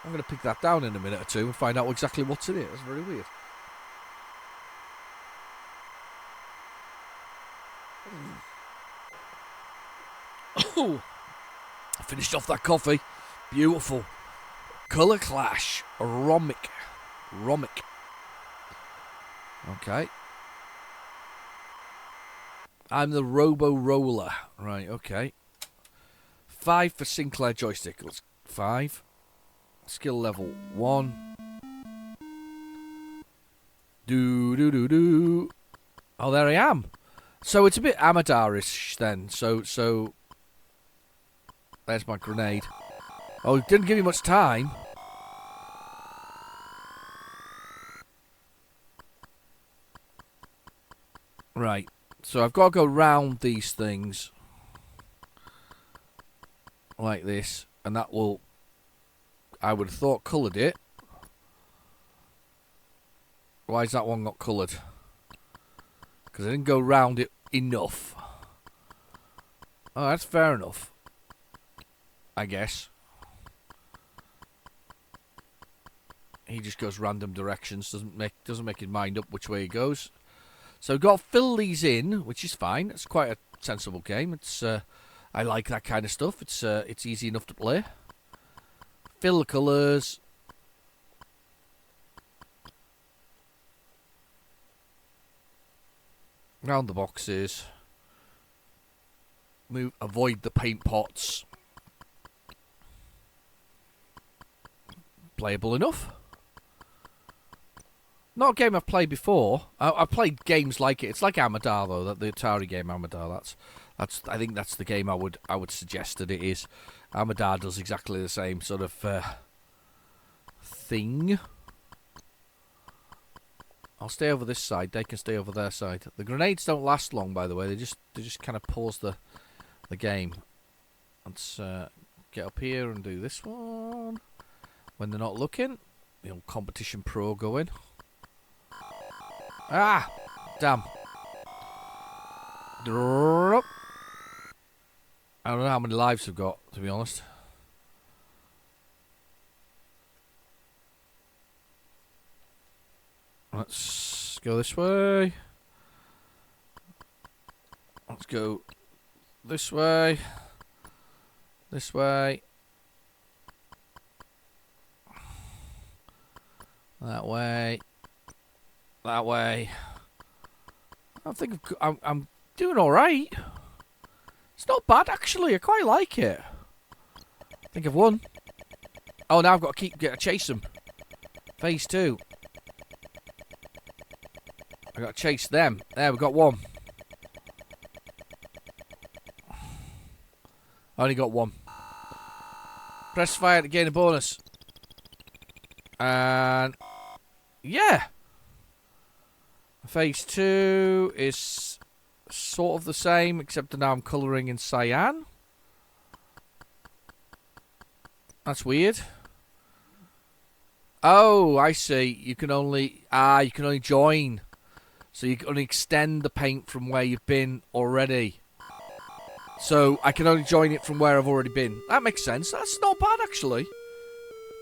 I'm going to pick that down in a minute or two and find out exactly what's in it. That's very weird. Oh, I finished off that coffee. Beautiful. Colour Clash. Romic. Okay. I'm the Robo Roller. Right, okay. 5 for Sinclair joystick. 5. Skill level 1. Do. Oh, there I am. So it's a bit Amadar-ish then. So there's my grenade. Oh, it didn't give me much time. Right. So I've got to go round these things. Like this. And that will... I would have thought coloured it. Why is that one not coloured? Because I didn't go round it enough. Oh, that's fair enough. I guess. He just goes random directions. Doesn't make his mind up which way he goes. So we've got to fill these in, which is fine. It's quite a sensible game. It's I like that kind of stuff. It's easy enough to play. Fill the colours. Round the boxes. Avoid the paint pots. Playable enough. Not a game I've played before. I've played games like it. It's like Amadar though, the Atari game Amadar. I think that's the game I would suggest that it is. Amadar does exactly the same sort of thing. I'll stay over this side. They can stay over their side. The grenades don't last long, by the way. They just kind of pause the game. Let's get up here and do this one when they're not looking. The old competition pro going. Ah, damn. Drop. I don't know how many lives I've got, to be honest. Let's go this way. Let's go this way. This way. That way. That way. I think I'm doing all right. It's not bad actually. I quite like it. I think I've won. Oh, now I've got to chase them. Phase 2. I got to chase them. There, we got one. I only got one. Press fire to gain a bonus. And yeah. Phase 2 is sort of the same, except that now I'm colouring in cyan. That's weird. Oh, I see. You can only join. So you can only extend the paint from where you've been already. So I can only join it from where I've already been. That makes sense. That's not bad actually.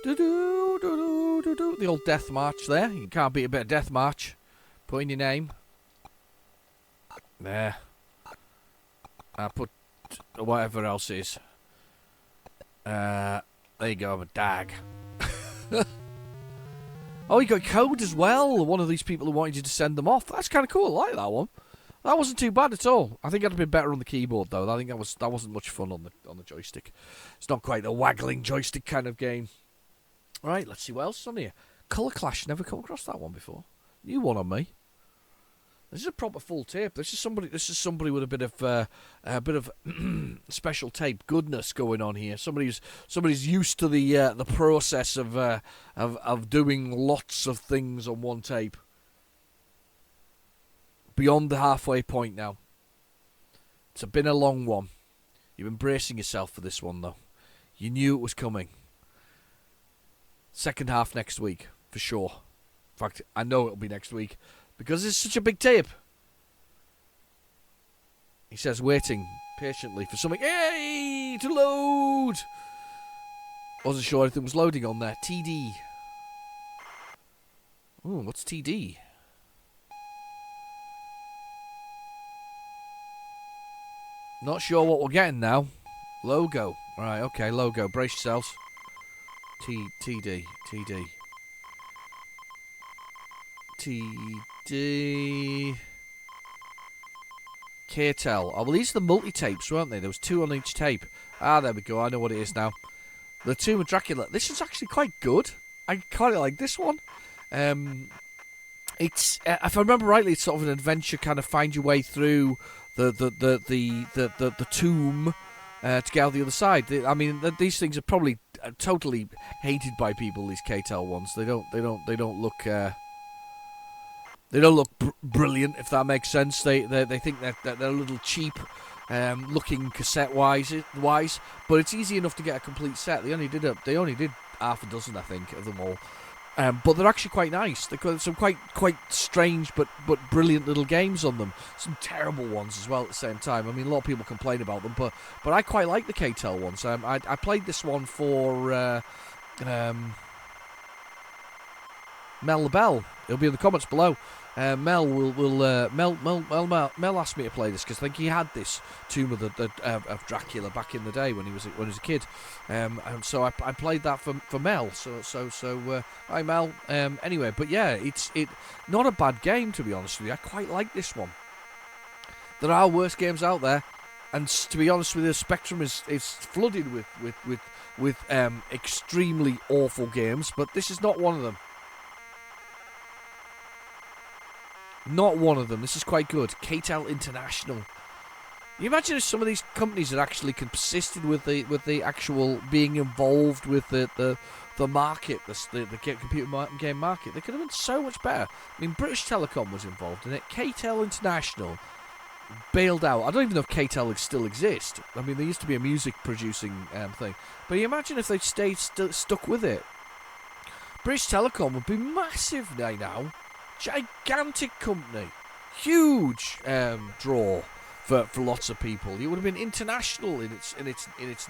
The old death march there. You can't beat a bit of death march. Put in your name. There. I'll put whatever else is. There you go, I'm a dag. Oh, you got code as well. One of these people who wanted you to send them off. That's kind of cool. I like that one. That wasn't too bad at all. I think I'd have been better on the keyboard though. I think that wasn't much fun on the joystick. It's not quite a waggling joystick kind of game. All right, let's see what else is on here. Colour Clash. Never come across that one before. New one on me. This is a proper full tape. This is somebody with a bit of special tape goodness going on here. Somebody's used to the process of doing lots of things on one tape. Beyond the halfway point now. It's been a long one. You've been bracing yourself for this one though. You knew it was coming. Second half next week for sure. In fact, I know it'll be next week. Because it's such a big tape. He says, waiting patiently for something. Hey, to load. Wasn't sure anything was loading on there. TD. Ooh, what's TD? Not sure what we're getting now. Logo. Right, okay, logo. Brace yourselves. TD. KTEL. Oh, well, these are the multi-tapes, weren't they? There was 2 on each tape. Ah, there we go. I know what it is now. The Tomb of Dracula. This is actually quite good. I kind of like this one. It's if I remember rightly, it's sort of an adventure, kind of find your way through the tomb to get out the other side. These things are probably totally hated by people. These KTEL ones. They don't look. They don't look brilliant, if that makes sense. They think that they're a little cheap, looking cassette wise, but it's easy enough to get a complete set. They only did half a dozen, I think, of them all. But they're actually quite nice. They've got some quite strange but brilliant little games on them. Some terrible ones as well at the same time. I mean, a lot of people complain about them, but I quite like the KTEL ones. I played this one for Mel the Bell. It'll be in the comments below. Mel asked me to play this because I think he had this Tomb of Dracula back in the day when he was a kid, and so I played that for Mel. So hi Mel. Anyway, but yeah, it's not a bad game, to be honest with you. I quite like this one. There are worse games out there, and to be honest with you, Spectrum is flooded with extremely awful games, but this is not one of them. Not one of them. This is quite good. KTEL International. You imagine if some of these companies had actually persisted with the actual being involved with the market, the computer game market, they could have been so much better. I mean, British Telecom was involved in it. KTEL International bailed out. I don't even know if KTEL still exist. I mean, there used to be a music producing thing. But you imagine if they'd stayed stuck with it. British Telecom would be massive now. Gigantic company, huge draw for lots of people. It would have been international in its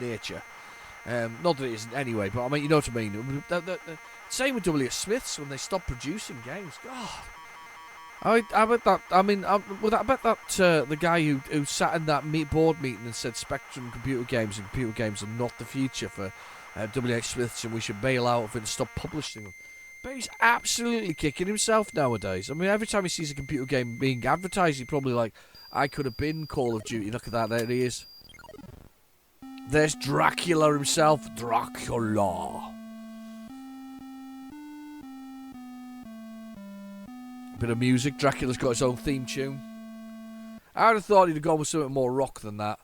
nature. Not that it isn't anyway, but I mean, you know what I mean. The same with W.S. Smiths when they stopped producing games. God, I bet that. I mean, I bet that the guy who sat in that board meeting and said Spectrum computer games are not the future for W.H. Smiths, and we should bail out of it and stop publishing them. But he's absolutely kicking himself nowadays. I mean, every time he sees a computer game being advertised, he's probably like, I could have been Call of Duty. Look at that, there he is. There's Dracula himself. Dracula. Bit of music. Dracula's got his own theme tune. I would have thought he'd have gone with something more rock than that.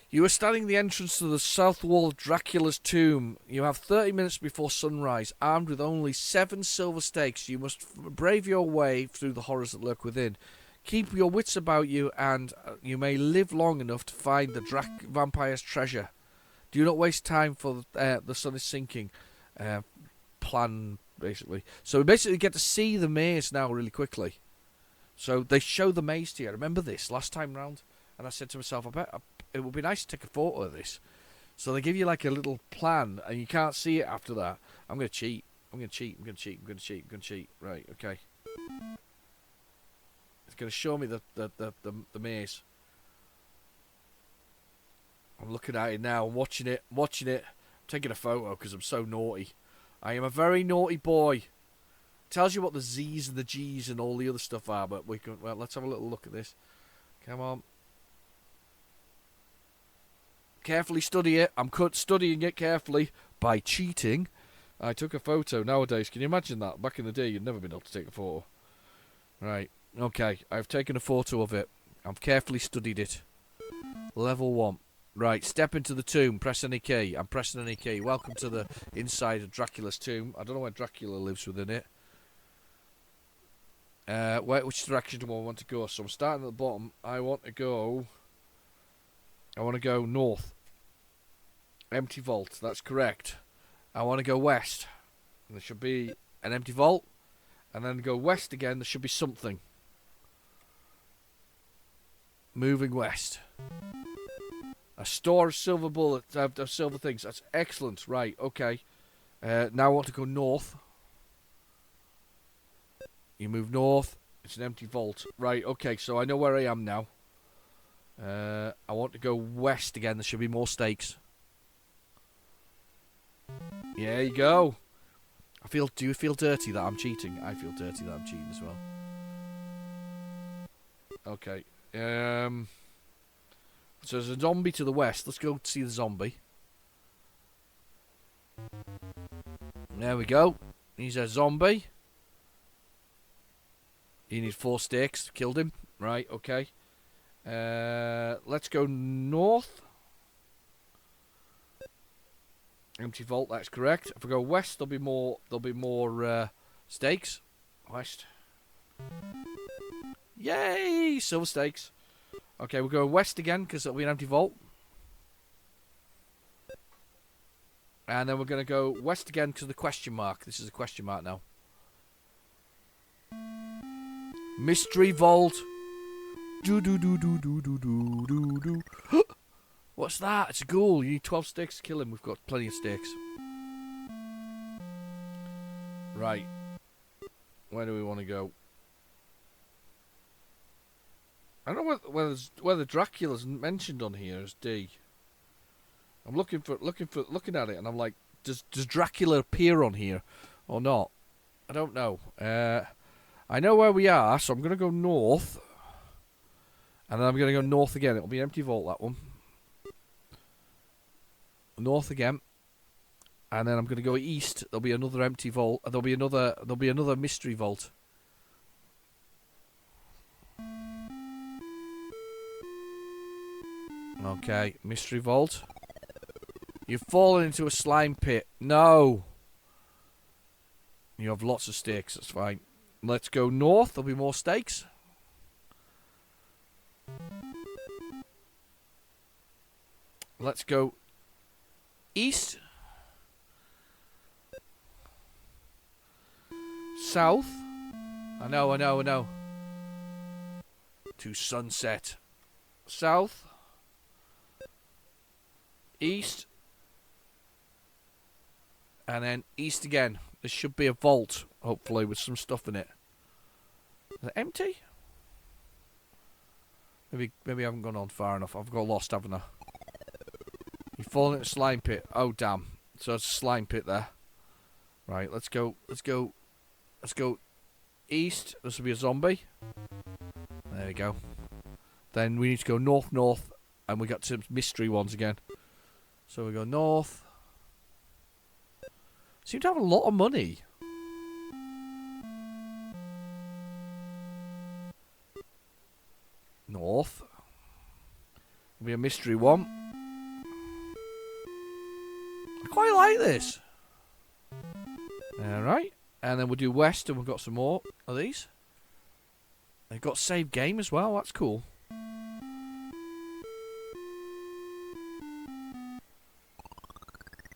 You are standing at the entrance to the south wall of Dracula's tomb. You have 30 minutes before sunrise. Armed with only 7 silver stakes, you must brave your way through the horrors that lurk within. Keep your wits about you, and you may live long enough to find the vampire's treasure. Do not waste time, for the sun is sinking. Plan, basically. So we basically get to see the maze now really quickly. So they show the maze to you. I remember this last time round, and I said to myself, I bet it would be nice to take a photo of this. So they give you like a little plan, and you can't see it after that. I'm going to cheat. Right, okay. It's going to show me the maze. I'm looking at it now. I'm watching it. I'm taking a photo because I'm so naughty. I am a very naughty boy. Tells you what the Z's and the G's and all the other stuff are, but let's have a little look at this. Come on. Carefully study it. I'm studying it carefully by cheating. I took a photo. Nowadays, can you imagine that? Back in the day, you'd never been able to take a photo. Right. Okay. I've taken a photo of it. I've carefully studied it. Level 1. Right. Step into the tomb. Press any key. I'm pressing any key. Welcome to the inside of Dracula's tomb. I don't know where Dracula lives within it. Which direction do I want to go? So I'm starting at the bottom. I want to go north. Empty vault, that's correct. I want to go west. And there should be an empty vault. And then go west again, there should be something. Moving west. A store of silver bullets, of silver things. That's excellent. Right, okay. Now I want to go north. You move north. It's an empty vault. Right, okay, so I know where I am now. I want to go west again. There should be more stakes. There you go. Do you feel dirty that I'm cheating? I feel dirty that I'm cheating as well. Okay. So there's a zombie to the west. Let's go see the zombie. There we go. He's a zombie. He needs 4 sticks. Killed him. Right, okay. Let's go north. Empty vault, that's correct. If I go west, there'll be more stakes. West. Yay! Silver stakes. Okay, we're going west again because it'll be an empty vault. And then we're going to go west again because of the question mark. This is a question mark now. Mystery vault. Do do do do do do do do do. What's that? It's a ghoul. You need 12 sticks to kill him. We've got plenty of sticks. Right. Where do we want to go? I don't know whether Dracula's mentioned on here as D. I'm looking at it, and I'm like, does Dracula appear on here or not? I don't know. I know where we are, so I'm going to go north, and then I'm going to go north again. It'll be an empty vault, that one. North again, and then I'm going to go east. There'll be another empty vault. There'll be another mystery vault. Okay, mystery vault. You've fallen into a slime pit. No. You have lots of stakes. That's fine. Let's go north. There'll be more stakes. Let's go east. South. I know. To sunset. South. East. And then east again. There should be a vault, hopefully, with some stuff in it. Is it empty? Maybe I haven't gone on far enough. I've got lost, haven't I? You've fallen into a slime pit. Oh, damn. So it's a slime pit there. Right, let's go east. This will be a zombie. There we go. Then we need to go north, and we got some mystery ones again. So we go north. Seem to have a lot of money. North. There'll be a mystery one. I quite like this. Alright. And then we'll do west, and we've got some more of these. They've got save game as well. That's cool.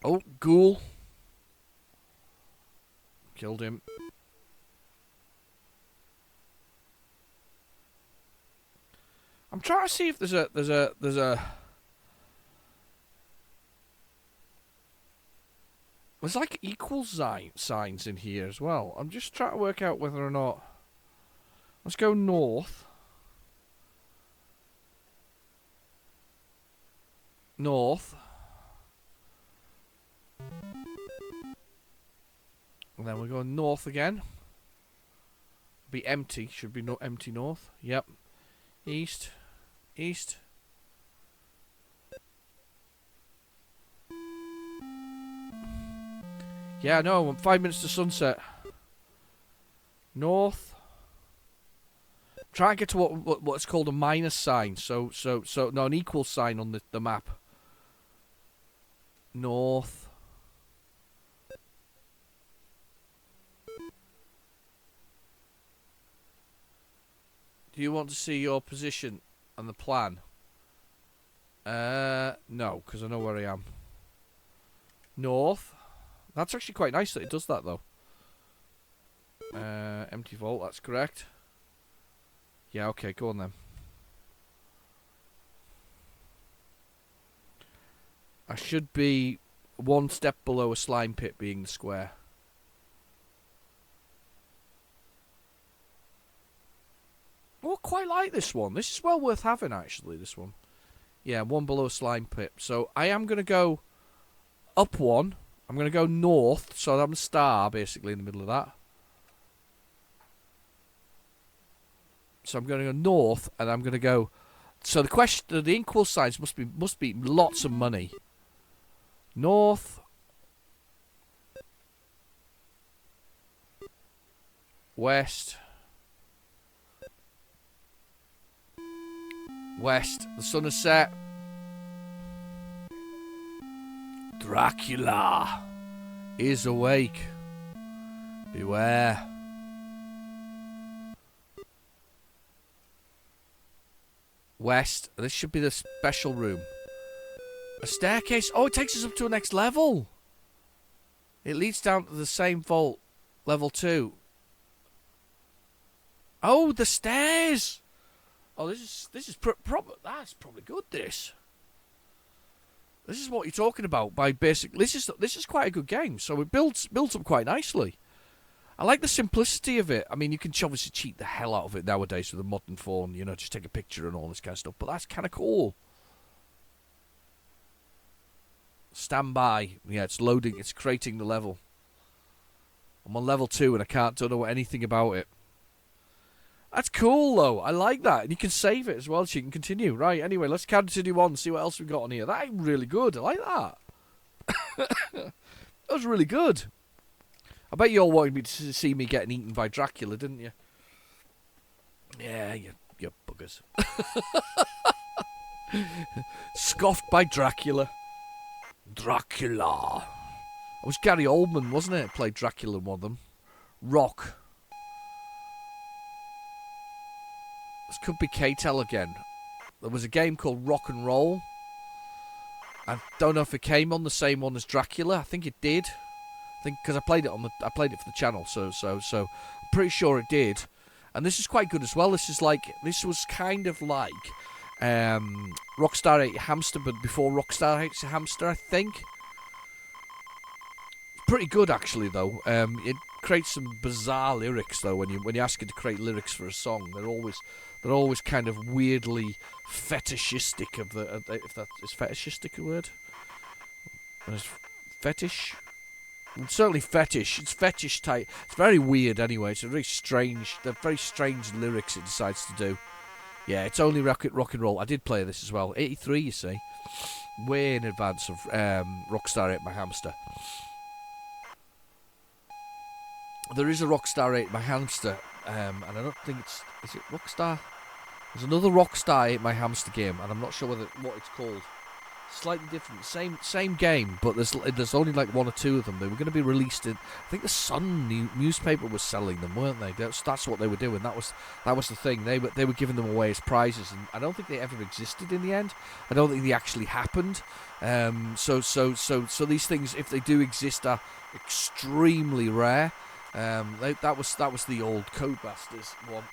Oh, ghoul. Killed him. I'm trying to see if there's like equal signs in here as well. I'm just trying to work out whether or not. Let's go north. North. And then we're going north again. Be empty. Should be empty north. Yep. East. East. Yeah, no, I'm 5 minutes to sunset. North. Try and get to what's called a minus sign. So no, an equal sign on the map. North. Do you want to see your position and the plan? No, because I know where I am. North. That's actually quite nice that it does that, though. Empty vault, that's correct. Yeah, okay, go on then. I should be one step below a slime pit being the square. Oh, I quite like this one. This is well worth having, actually, this one. Yeah, one below a slime pit. So I am going to go up one. I'm going to go north, so I'm a star, basically, in the middle of that. So I'm going to go north, and I'm going to go... So the question, the equal signs must be lots of money. North... West... West, the sun has set. Dracula is awake. Beware. West, this should be the special room. A staircase. Oh, it takes us up to a next level. It leads down to the same vault, level 2. Oh, the stairs. Oh, this is proper. That's probably good. This is what you're talking about by basic. This is quite a good game. So it builds up quite nicely. I like the simplicity of it. I mean, you can obviously cheat the hell out of it nowadays with a modern phone. You know, just take a picture and all this kind of stuff. But that's kind of cool. Stand by. Yeah, it's loading. It's creating the level. I'm on level 2 and I don't know anything about it. That's cool, though. I like that. And you can save it as well, so you can continue. Right, anyway, let's continue on and see what else we've got on here. That's really good. I like that. That was really good. I bet you all wanted me to see me getting eaten by Dracula, didn't you? Yeah, you buggers. Scoffed by Dracula. Dracula. It was Gary Oldman, wasn't it? Played Dracula in one of them. Rock. This could be K-Tel again. There was a game called Rock and Roll. I don't know if it came on the same one as Dracula. I think it did. I think because I played it for the channel, so I'm pretty sure it did. And this is quite good as well. This was kind of like Rockstar Ate Your Hamster, but before Rockstar Ate Your Hamster, I think. Pretty good actually, though. It creates some bizarre lyrics though when you ask it to create lyrics for a song. They're always kind of weirdly fetishistic if that is fetishistic a word. Fetish. It's certainly fetish. It's fetish type. It's very weird anyway. It's a very strange. They're very strange lyrics it decides to do. Yeah, it's only rock and roll. I did play this as well. 83, you see, way in advance of Rockstar Ate My Hamster. There is a Rockstar Ate My Hamster, and I don't think is it Rockstar? There's another Rockstar Ate My Hamster game, and I'm not sure what it's called. Slightly different, same game, but there's only like one or two of them. They were going to be released in, I think the Sun newspaper was selling them, weren't they? That's what they were doing. That was the thing. They were giving them away as prizes, and I don't think they ever existed in the end. I don't think they actually happened. So these things, if they do exist, are extremely rare. That was the old Codemasters one.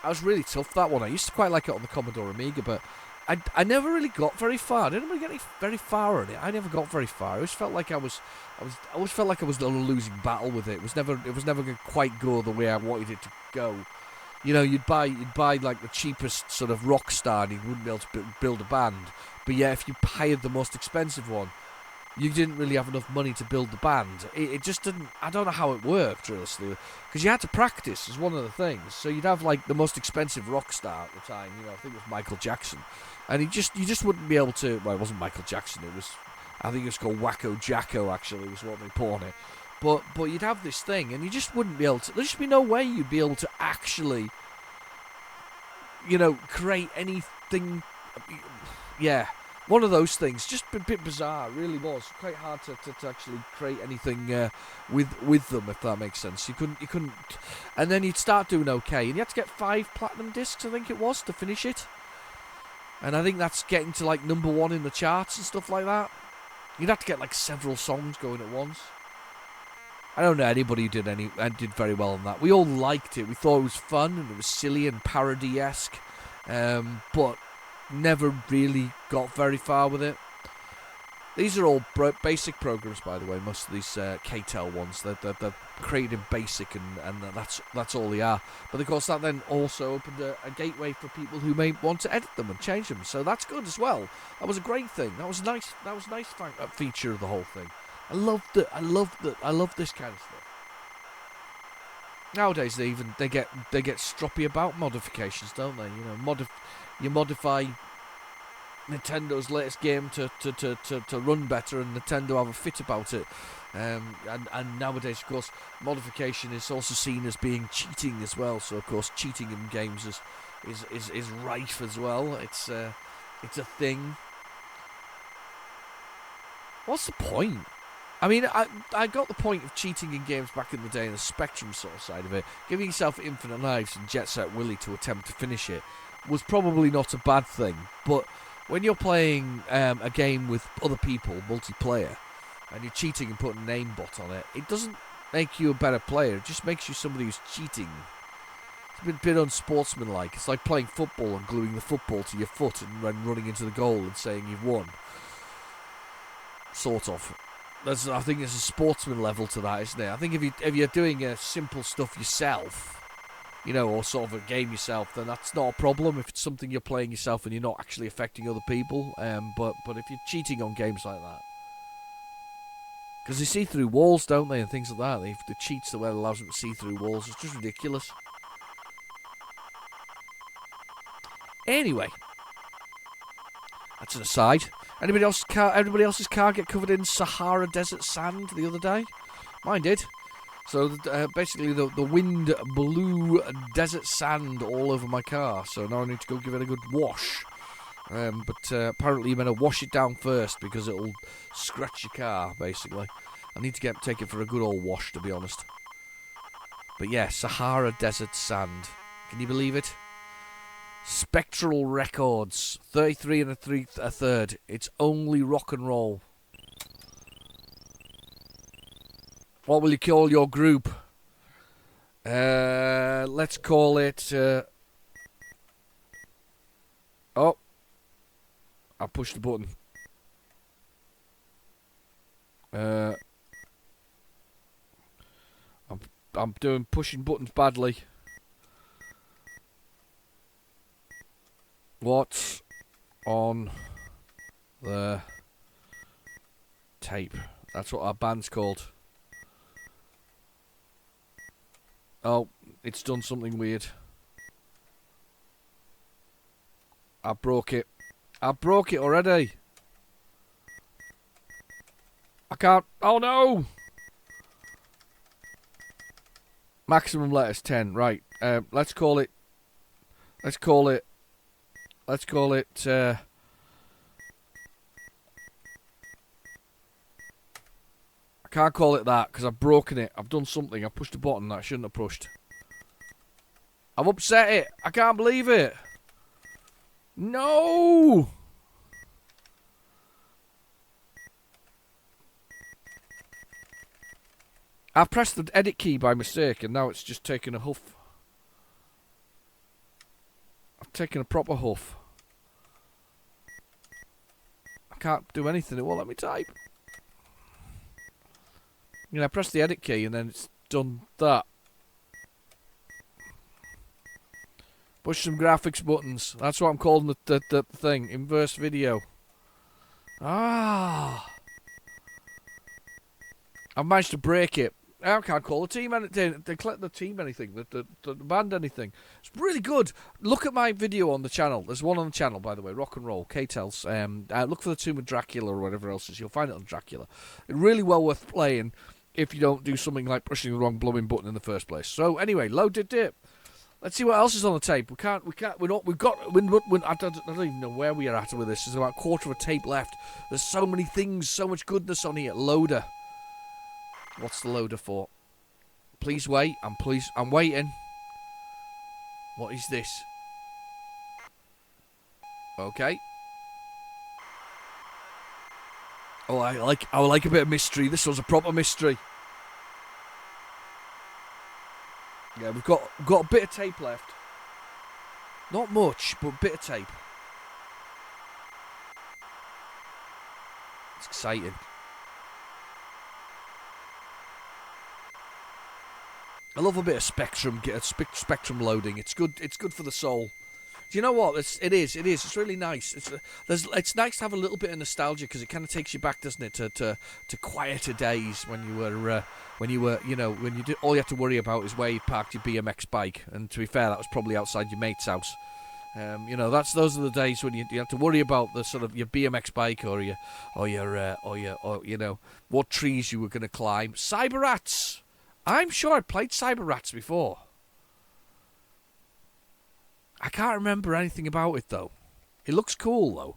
That was really tough, that one. I used to quite like it on the Commodore Amiga, but I never really got very far. I didn't really get very far on it. I never got very far. I always felt like I was on a losing battle with it. It was never going to quite go the way I wanted it to go. You know, you'd buy like the cheapest sort of rock star and you wouldn't be able to build a band. But yeah, if you hired the most expensive one, you didn't really have enough money to build the band. It just didn't. I don't know how it worked, really, because you had to practice as one of the things. So you'd have like the most expensive rock star at the time. You know, I think it was Michael Jackson, and you just wouldn't be able to. Well, it wasn't Michael Jackson. It was, I think it was called Wacko Jacko. Actually, was what they put on it. But you'd have this thing, and you just wouldn't be able to. There'd just be no way you'd be able to actually, you know, create anything. Yeah. One of those things, just a bit bizarre, really was. Quite hard to actually create anything with them, if that makes sense. You couldn't, and then you'd start doing okay, and you had to get 5 platinum discs, I think it was, to finish it. And I think that's getting to like number 1 in the charts and stuff like that. You'd have to get like several songs going at once. I don't know anybody who did very well on that. We all liked it. We thought it was fun and it was silly and parody-esque, but never really got very far with it. These are all basic programs, by the way. Most of these KTEL ones, they're created in BASIC, and that's all they are. But of course, that then also opened a gateway for people who may want to edit them and change them. So that's good as well. That was a great thing. That was nice. That was a nice feature of the whole thing. I loved it. I love this kind of stuff. Nowadays, they get stroppy about modifications, don't they? You know, you modify Nintendo's latest game to run better, and Nintendo have a fit about it. And nowadays, of course, modification is also seen as being cheating as well. So, of course, cheating in games is rife as well. It's a thing. What's the point? I mean, I got the point of cheating in games back in the day in the Spectrum sort of side of it. Giving yourself infinite lives and Jet Set Willy to attempt to finish it was probably not a bad thing, but when you're playing a game with other people, multiplayer, and you're cheating and putting an aimbot on it, it doesn't make you a better player. It just makes you somebody who's cheating. It's a bit unsportsmanlike. It's like playing football and gluing the football to your foot and running into the goal and saying you've won. Sort of. I think there's a sportsman level to that, isn't it? I think if you're doing simple stuff yourself, you know, or sort of a game yourself, then that's not a problem. If it's something you're playing yourself and you're not actually affecting other people, but if you're cheating on games like that, because they see through walls, don't they, and things like that. The cheats the way it allows them to see through walls. It's just ridiculous. Anyway, that's an aside. Everybody else's car get covered in Sahara Desert sand the other day? Mine did. So basically the wind blew desert sand all over my car, so now I need to go give it a good wash. But apparently you better wash it down first because it'll scratch your car, basically. I need to take it for a good old wash, to be honest. But yeah, Sahara Desert sand. Can you believe it? Spectral Records, 33 and a third. It's only rock and roll. What will you call your group? Let's call it... Oh. I pushed the button. I'm pushing buttons badly. What's on the tape? That's what our band's called. Oh, it's done something weird. I broke it. I broke it already. I can't. Oh no! Maximum letters 10. Right. Let's call it. I can't call it that because I've broken it. I've done something. I've pushed a button that I shouldn't have pushed. I've upset it. I can't believe it. No! I've pressed the edit key by mistake and now it's just taken a huff. I've taken a proper huff. I can't do anything. It won't let me type. You know, I press the edit key and then it's done that. Push some graphics buttons. That's what I'm calling the thing. Inverse video. Ah. I've managed to break it. I can't call the team anything. They collect the team anything. The band anything. It's really good. Look at my video on the channel. There's one on the channel, by the way. Rock and Roll. KTEL's. Look for the Tomb of Dracula or whatever else is. You'll find it on Dracula. It's really well worth playing if you don't do something like pushing the wrong blooming button in the first place. So anyway, loaded it. Let's see what else is on the tape. I don't even know where we are at with this. There's about a quarter of a tape left. There's so many things, so much goodness on here. Loader. What's the loader for? Please wait. I'm waiting. What is this? Okay. Oh, I like a bit of mystery. This was a proper mystery. Yeah, we've got a bit of tape left. Not much, but a bit of tape. exciting. I love a bit of spectrum loading. It's good. It's good for the soul. Do you know what? It is. It's really nice. It's nice to have a little bit of nostalgia because it kind of takes you back, doesn't it, to quieter days when you were all you had to worry about is where you parked your BMX bike. And to be fair, that was probably outside your mate's house. Those are the days when you have to worry about the sort of your BMX bike or what trees you were going to climb. Cyber Rats. I'm sure I played Cyber Rats before. I can't remember anything about it though. It looks cool though.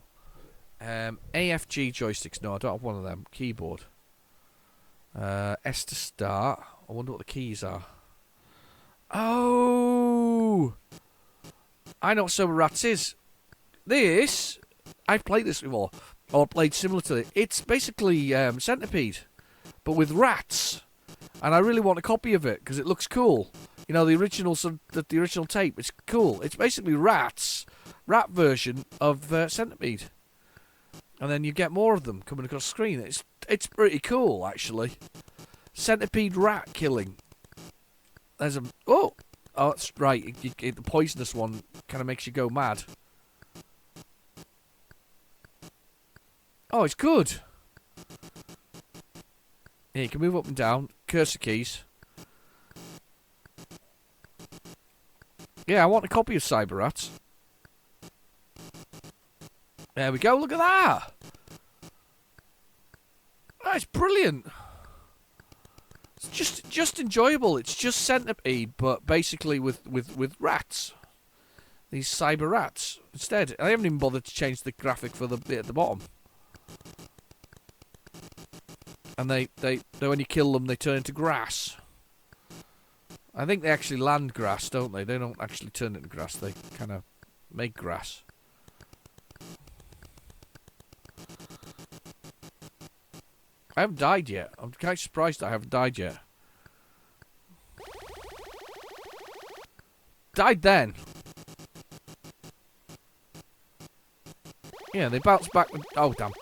AFG joysticks. No, I don't have one of them. Keyboard. S to start. I wonder what the keys are. Oh, I know what Cyber Rats is. This, I've played this before, or played similar to it. It's basically Centipede, but with rats. And I really want a copy of it because it looks cool. You know, the original tape. It's cool. It's basically rat version of Centipede, and then you get more of them coming across the screen. It's pretty cool actually. Centipede rat killing. There's a that's right. The poisonous one kind of makes you go mad. Oh, it's good. Yeah, you can move up and down. Cursor keys. Yeah, I want a copy of Cyber Rats. There we go. Look at that. That's brilliant. It's just enjoyable. It's just Centipede, but basically with rats. These Cyber Rats. Instead, I haven't even bothered to change the graphic for the bit at the bottom. And they when you kill them, they turn into grass. I think they actually land grass, don't they? They don't actually turn into grass. They kind of make grass. I haven't died yet. I'm quite surprised I haven't died yet. Died then. Yeah, they bounce back. Oh, damn.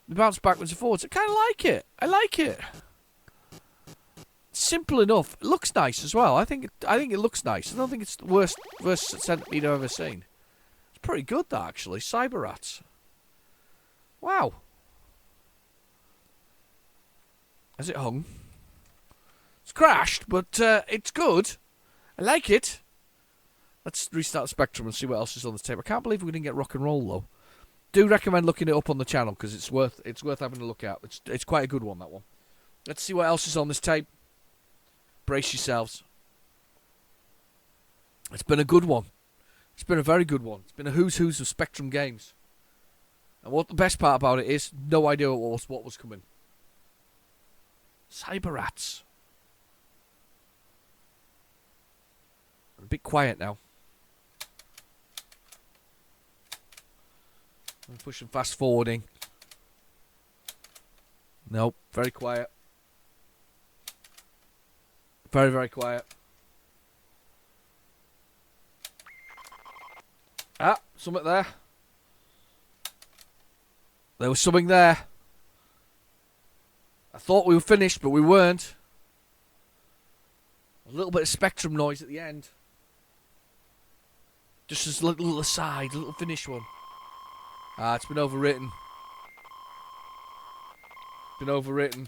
They bounce backwards and forwards. I kind of like it. I like it. Simple enough. It looks nice as well. I think it looks nice. I don't think it's the worst Centipede I've ever seen. It's pretty good, that, actually. Cyber Rats. Wow. Has it hung? It's crashed, but it's good. I like it. Let's restart the Spectrum and see what else is on the tape. I can't believe we didn't get Rock and Roll, though. Do recommend looking it up on the channel because it's worth having a look at. It's quite a good one, that one. Let's see what else is on this tape. Brace yourselves. It's been a good one. It's been a very good one. It's been a who's of Spectrum games. And what the best part about it is, no idea what was coming. Cyber Rats. I'm a bit quiet now. I'm pushing fast forwarding. Nope, very quiet. Very, very quiet. Ah, something there. There was something there. I thought we were finished, but we weren't. A little bit of Spectrum noise at the end. Just as a little aside, a little finish one. Ah, it's been overwritten. Been overwritten.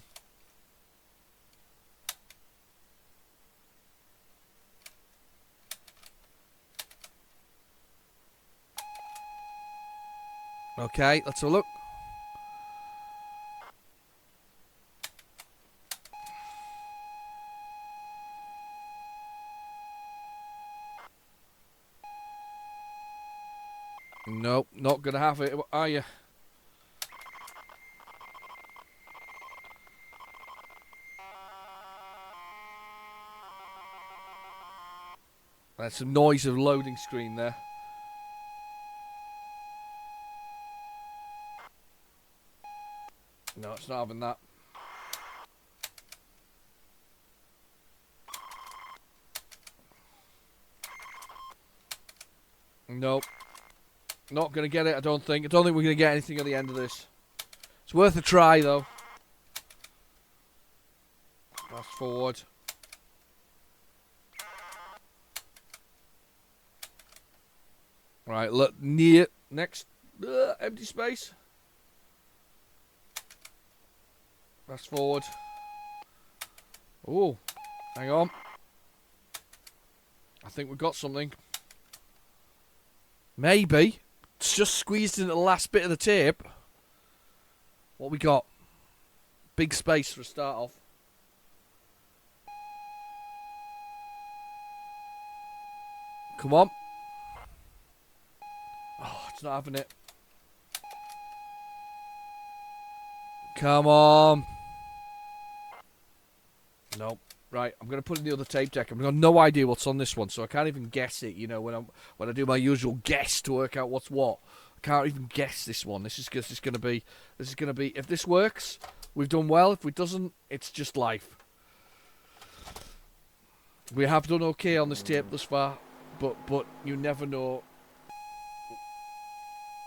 Okay, let's have a look. Nope, not gonna have it, are you? There's some noise of loading screen there. No, it's not having that. Nope. Not going to get it, I don't think. I don't think we're going to get anything at the end of this. It's worth a try, though. Fast forward. Right, look, near, next, empty space. Fast forward. Oh, hang on. I think we've got something. Maybe. It's just squeezed into the last bit of the tape. What we got? Big space for a start off. Come on. Oh, it's not having it. Come on. Nope. Right, I'm going to put in the other tape deck. I've got no idea what's on this one, so I can't even guess it. You know, when I do my usual guess to work out what's what, I can't even guess this one. This is going to be. If this works, we've done well. If it doesn't, it's just life. We have done okay on this tape thus far, but you never know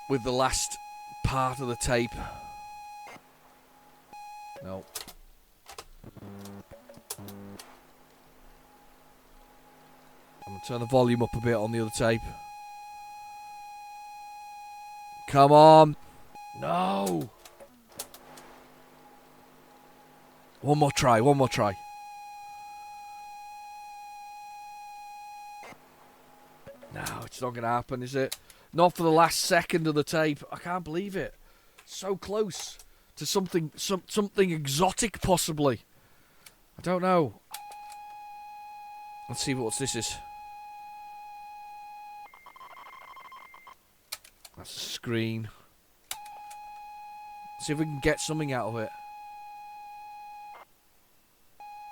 with the last part of the tape. No. I'm going to turn the volume up a bit on the other tape. Come on. No. One more try. No, it's not going to happen, is it? Not for the last second of the tape. I can't believe it. So close to something exotic, possibly. I don't know. Let's see what this is. That's a screen. See if we can get something out of it.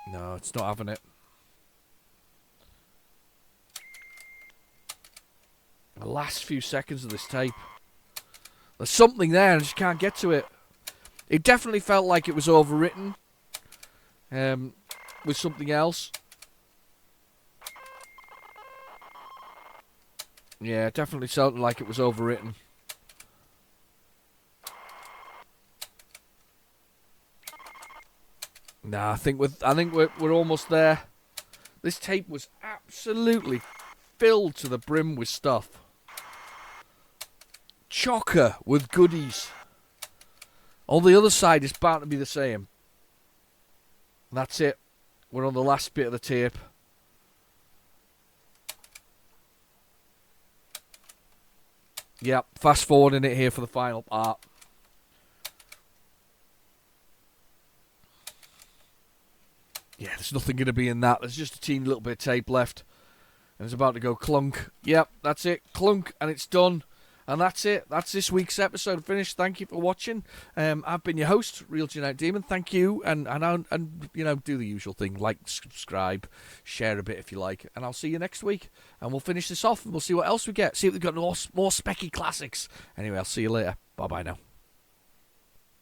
No, it's not having it. The last few seconds of this tape. There's something there and I just can't get to it. It definitely felt like it was overwritten. With something else. Yeah, it definitely sounded like it was overwritten. Nah, I think we're almost there. This tape was absolutely filled to the brim with stuff. Chocker with goodies. On the other side is bound to be the same. That's it. We're on the last bit of the tape. Yep, fast forwarding it here for the final part. Yeah, there's nothing going to be in that. There's just a teeny little bit of tape left. And it's about to go clunk. Yep, that's it. Clunk, and it's done. And that's it. That's this week's episode finished. Thank you for watching. I've been your host, Real Genetic Demon. Thank you, and you know, do the usual thing, like, subscribe, share a bit if you like, and I'll see you next week. And we'll finish this off, and we'll see what else we get. See if we've got more specky classics. Anyway, I'll see you later. Bye bye now.